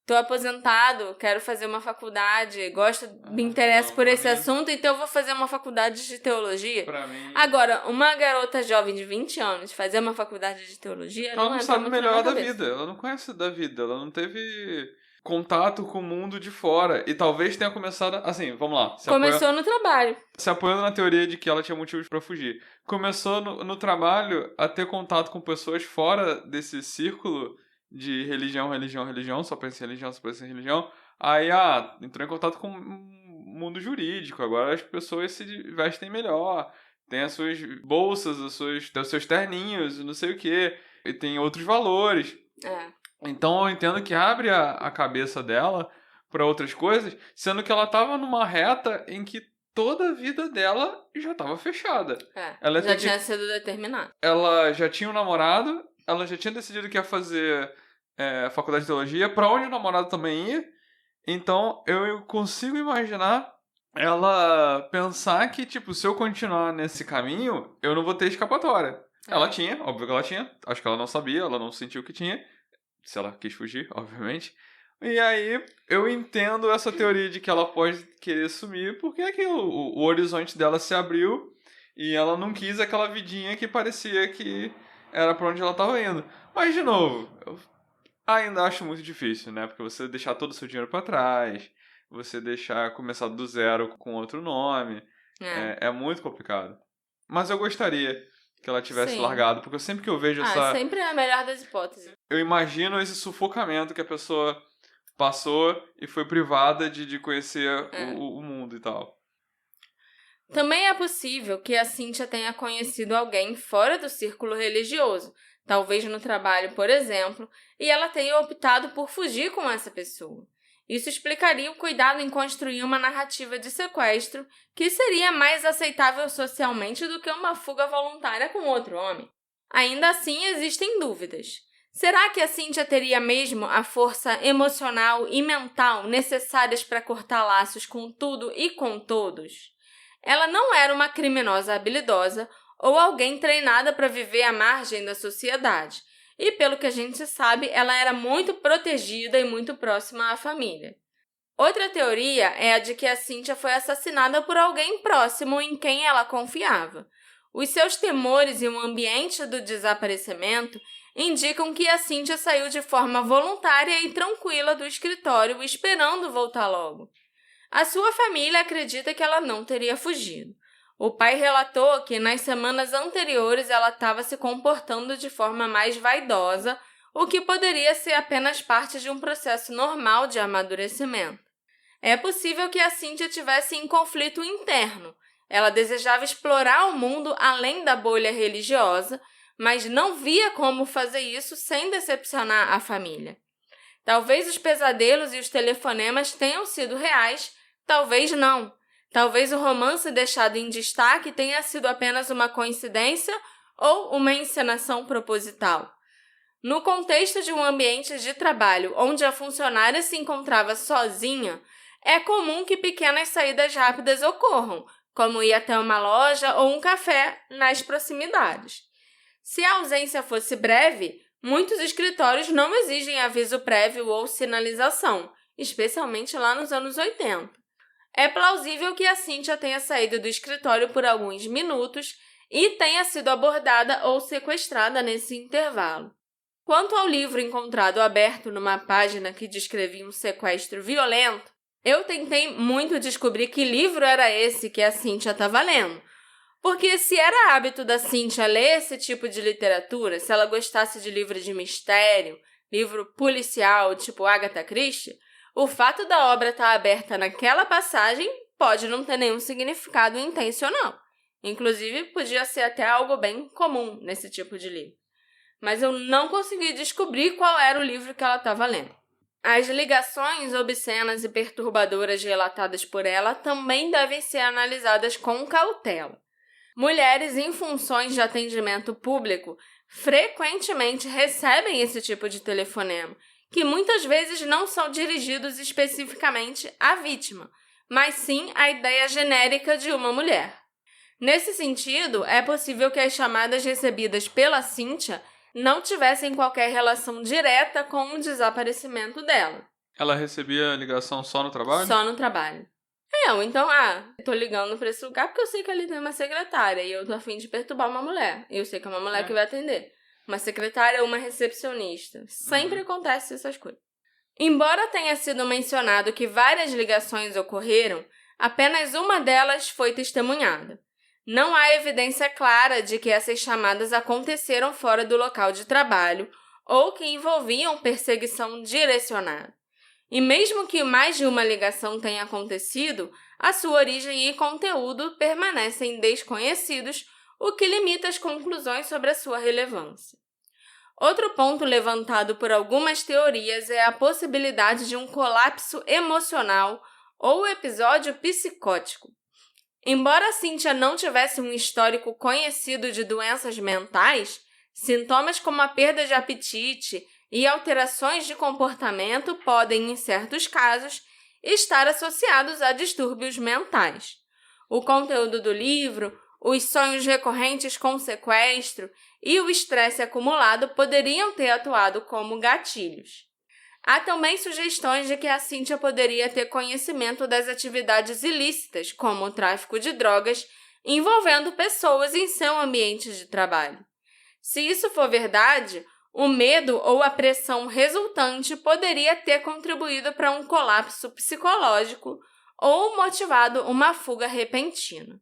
Speaker 1: tô aposentado, quero fazer uma faculdade, me interesso por esse assunto, então eu vou fazer uma faculdade de teologia.
Speaker 2: Pra mim...
Speaker 1: Agora, uma garota jovem de 20 anos fazer uma faculdade de teologia...
Speaker 2: Ela não sabe melhor da vida, ela não conhece da vida, ela não teve contato com o mundo de fora. E talvez tenha começado... Assim, vamos lá.
Speaker 1: Começou no trabalho.
Speaker 2: Se apoiando na teoria de que ela tinha motivos pra fugir. Começou no trabalho a ter contato com pessoas fora desse círculo de religião, só pensa em religião. Aí, entrou em contato com o mundo jurídico. Agora as pessoas se vestem melhor. Tem as suas bolsas, tem os seus terninhos, não sei o quê. E tem outros valores. Então eu entendo que abre a cabeça dela para outras coisas, sendo que ela tava numa reta em que toda a vida dela já tava fechada.
Speaker 1: Ela já tinha sido determinada.
Speaker 2: Ela já tinha um namorado, ela já tinha decidido que ia fazer faculdade de teologia, para onde o namorado também ia. Então eu consigo imaginar ela pensar que, tipo, se eu continuar nesse caminho, eu não vou ter escapatória. Ela tinha, óbvio que ela tinha. Acho que ela não sabia, ela não sentiu que tinha. Se ela quis fugir, obviamente. E aí, eu entendo essa teoria de que ela pode querer sumir, porque é que o horizonte dela se abriu e ela não quis aquela vidinha que parecia que era pra onde ela tava indo. Mas, de novo, eu ainda acho muito difícil, né? Porque você deixar todo o seu dinheiro pra trás, você começar do zero com outro nome, é muito complicado. Mas eu gostaria que ela tivesse
Speaker 1: Sim.
Speaker 2: largado. Porque sempre que eu vejo essa...
Speaker 1: sempre é a melhor das hipóteses.
Speaker 2: Eu imagino esse sufocamento que a pessoa passou e foi privada de conhecer o mundo e tal.
Speaker 1: Também é possível que a Cynthia tenha conhecido alguém fora do círculo religioso, talvez no trabalho, por exemplo, e ela tenha optado por fugir com essa pessoa. Isso explicaria o cuidado em construir uma narrativa de sequestro que seria mais aceitável socialmente do que uma fuga voluntária com outro homem. Ainda assim, existem dúvidas. Será que a Cynthia teria mesmo a força emocional e mental necessárias para cortar laços com tudo e com todos? Ela não era uma criminosa habilidosa ou alguém treinada para viver à margem da sociedade. E, pelo que a gente sabe, ela era muito protegida e muito próxima à família. Outra teoria é a de que a Cynthia foi assassinada por alguém próximo em quem ela confiava. Os seus temores e o ambiente do desaparecimento indicam que a Cynthia saiu de forma voluntária e tranquila do escritório, esperando voltar logo. A sua família acredita que ela não teria fugido. O pai relatou que nas semanas anteriores ela estava se comportando de forma mais vaidosa, o que poderia ser apenas parte de um processo normal de amadurecimento. É possível que a Cynthia tivesse em conflito interno. Ela desejava explorar o mundo além da bolha religiosa, mas não via como fazer isso sem decepcionar a família. Talvez os pesadelos e os telefonemas tenham sido reais, talvez não. Talvez o romance deixado em destaque tenha sido apenas uma coincidência ou uma encenação proposital. No contexto de um ambiente de trabalho onde a funcionária se encontrava sozinha, é comum que pequenas saídas rápidas ocorram, como ir até uma loja ou um café nas proximidades. Se a ausência fosse breve, muitos escritórios não exigem aviso prévio ou sinalização, especialmente lá nos anos 80. É plausível que a Cynthia tenha saído do escritório por alguns minutos e tenha sido abordada ou sequestrada nesse intervalo. Quanto ao livro encontrado aberto numa página que descrevia um sequestro violento, eu tentei muito descobrir que livro era esse que a Cynthia estava lendo. Porque se era hábito da Cynthia ler esse tipo de literatura, se ela gostasse de livro de mistério, livro policial tipo Agatha Christie, o fato da obra estar aberta naquela passagem pode não ter nenhum significado intencional. Inclusive, podia ser até algo bem comum nesse tipo de livro. Mas eu não consegui descobrir qual era o livro que ela estava lendo. As ligações obscenas e perturbadoras relatadas por ela também devem ser analisadas com cautela. Mulheres em funções de atendimento público frequentemente recebem esse tipo de telefonema, que muitas vezes não são dirigidos especificamente à vítima, mas sim à ideia genérica de uma mulher. Nesse sentido, é possível que as chamadas recebidas pela Cynthia não tivessem qualquer relação direta com o desaparecimento dela.
Speaker 2: Ela recebia ligação só no trabalho?
Speaker 1: Só no trabalho. Ou então, eu tô ligando pra esse lugar porque eu sei que ali tem uma secretária e eu tô a fim de perturbar uma mulher. E eu sei que é uma mulher que vai atender. Uma secretária ou uma recepcionista. Sempre acontece essas coisas. Embora tenha sido mencionado que várias ligações ocorreram, apenas uma delas foi testemunhada. Não há evidência clara de que essas chamadas aconteceram fora do local de trabalho ou que envolviam perseguição direcionada. E mesmo que mais de uma ligação tenha acontecido, a sua origem e conteúdo permanecem desconhecidos, o que limita as conclusões sobre a sua relevância. Outro ponto levantado por algumas teorias é a possibilidade de um colapso emocional ou episódio psicótico. Embora a Cynthia não tivesse um histórico conhecido de doenças mentais, sintomas como a perda de apetite e alterações de comportamento podem, em certos casos, estar associados a distúrbios mentais. O conteúdo do livro, os sonhos recorrentes com sequestro e o estresse acumulado poderiam ter atuado como gatilhos. Há também sugestões de que a Cynthia poderia ter conhecimento das atividades ilícitas, como o tráfico de drogas, envolvendo pessoas em seu ambiente de trabalho. Se isso for verdade, o medo ou a pressão resultante poderia ter contribuído para um colapso psicológico ou motivado uma fuga repentina.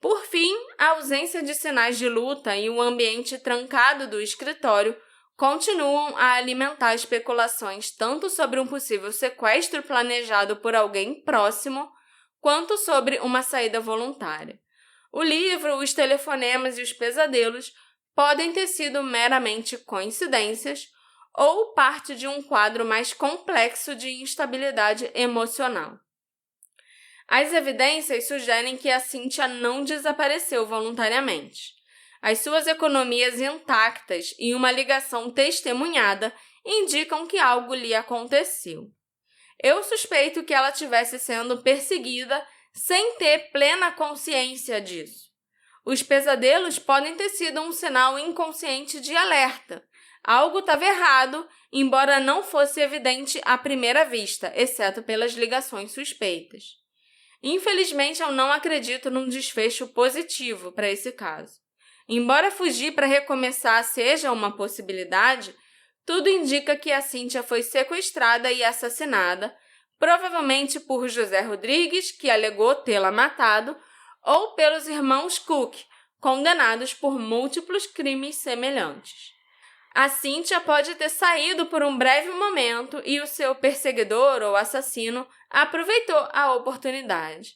Speaker 1: Por fim, a ausência de sinais de luta e o ambiente trancado do escritório continuam a alimentar especulações tanto sobre um possível sequestro planejado por alguém próximo, quanto sobre uma saída voluntária. O livro, os telefonemas e os pesadelos podem ter sido meramente coincidências ou parte de um quadro mais complexo de instabilidade emocional. As evidências sugerem que a Cynthia não desapareceu voluntariamente. As suas economias intactas e uma ligação testemunhada indicam que algo lhe aconteceu. Eu suspeito que ela estivesse sendo perseguida sem ter plena consciência disso. Os pesadelos podem ter sido um sinal inconsciente de alerta. Algo estava errado, embora não fosse evidente à primeira vista, exceto pelas ligações suspeitas. Infelizmente, eu não acredito num desfecho positivo para esse caso. Embora fugir para recomeçar seja uma possibilidade, tudo indica que a Cynthia foi sequestrada e assassinada, provavelmente por José Rodrigues, que alegou tê-la matado, ou pelos irmãos Cook, condenados por múltiplos crimes semelhantes. A Cynthia pode ter saído por um breve momento e o seu perseguidor ou assassino aproveitou a oportunidade.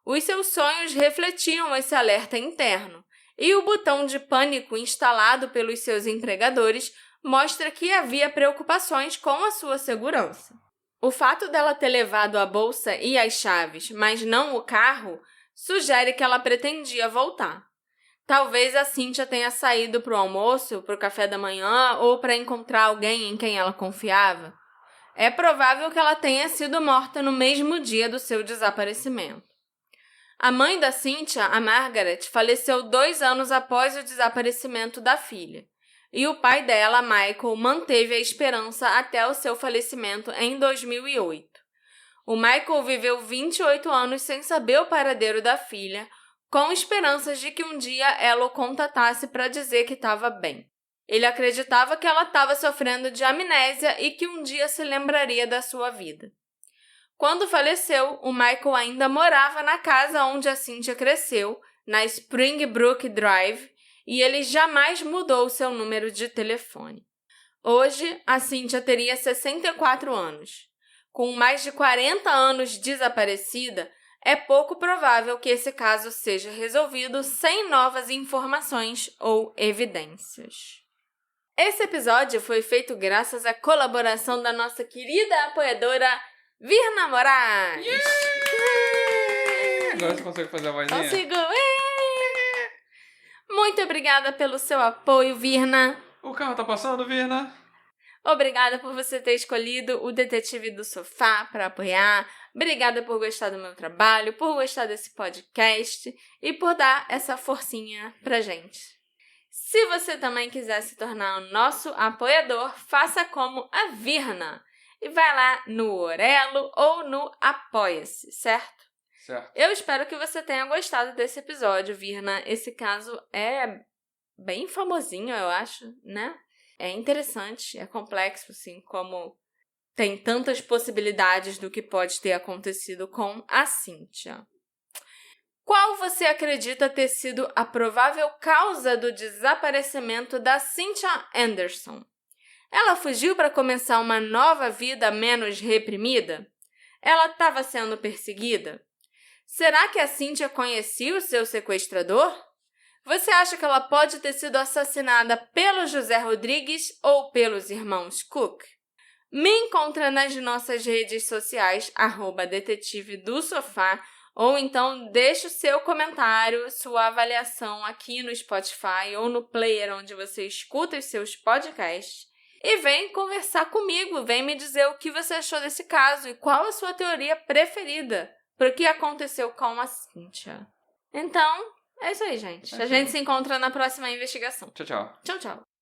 Speaker 1: Os seus sonhos refletiam esse alerta interno, e o botão de pânico instalado pelos seus empregadores mostra que havia preocupações com a sua segurança. O fato dela ter levado a bolsa e as chaves, mas não o carro, sugere que ela pretendia voltar. Talvez a Cynthia tenha saído para o almoço, para o café da manhã ou para encontrar alguém em quem ela confiava. É provável que ela tenha sido morta no mesmo dia do seu desaparecimento. A mãe da Cynthia, a Margaret, faleceu 2 anos após o desaparecimento da filha, e o pai dela, Michael, manteve a esperança até o seu falecimento em 2008. O Michael viveu 28 anos sem saber o paradeiro da filha, com esperanças de que um dia ela o contatasse para dizer que estava bem. Ele acreditava que ela estava sofrendo de amnésia e que um dia se lembraria da sua vida. Quando faleceu, o Michael ainda morava na casa onde a Cynthia cresceu, na Springbrook Drive, e ele jamais mudou seu número de telefone. Hoje, a Cynthia teria 64 anos. Com mais de 40 anos desaparecida, é pouco provável que esse caso seja resolvido sem novas informações ou evidências. Esse episódio foi feito graças à colaboração da nossa querida apoiadora Virna Moraes.
Speaker 2: Agora você consegue fazer a vozinha?
Speaker 1: Consigo! Muito obrigada pelo seu apoio, Virna.
Speaker 2: O carro tá passando, Virna?
Speaker 1: Obrigada por você ter escolhido o Detetive do Sofá para apoiar. Obrigada por gostar do meu trabalho, por gostar desse podcast e por dar essa forcinha pra gente. Se você também quiser se tornar o nosso apoiador, faça como a Virna e vai lá no Orelo ou no Apoia-se, certo?
Speaker 2: Certo.
Speaker 1: Eu espero que você tenha gostado desse episódio, Virna. Esse caso é bem famosinho, eu acho, né? É interessante, é complexo, assim, como tem tantas possibilidades do que pode ter acontecido com a Cynthia. Qual você acredita ter sido a provável causa do desaparecimento da Cynthia Anderson? Ela fugiu para começar uma nova vida menos reprimida? Ela estava sendo perseguida? Será que a Cynthia conhecia o seu sequestrador? Você acha que ela pode ter sido assassinada pelo José Rodrigues ou pelos irmãos Cook? Me encontra nas nossas redes sociais, @detetive do sofá, ou então deixe o seu comentário, sua avaliação aqui no Spotify ou no player onde você escuta os seus podcasts. E vem conversar comigo, vem me dizer o que você achou desse caso e qual a sua teoria preferida para o que aconteceu com a Cynthia. Então, é isso aí, gente. A gente se encontra na próxima investigação.
Speaker 2: Tchau, tchau.
Speaker 1: Tchau, tchau.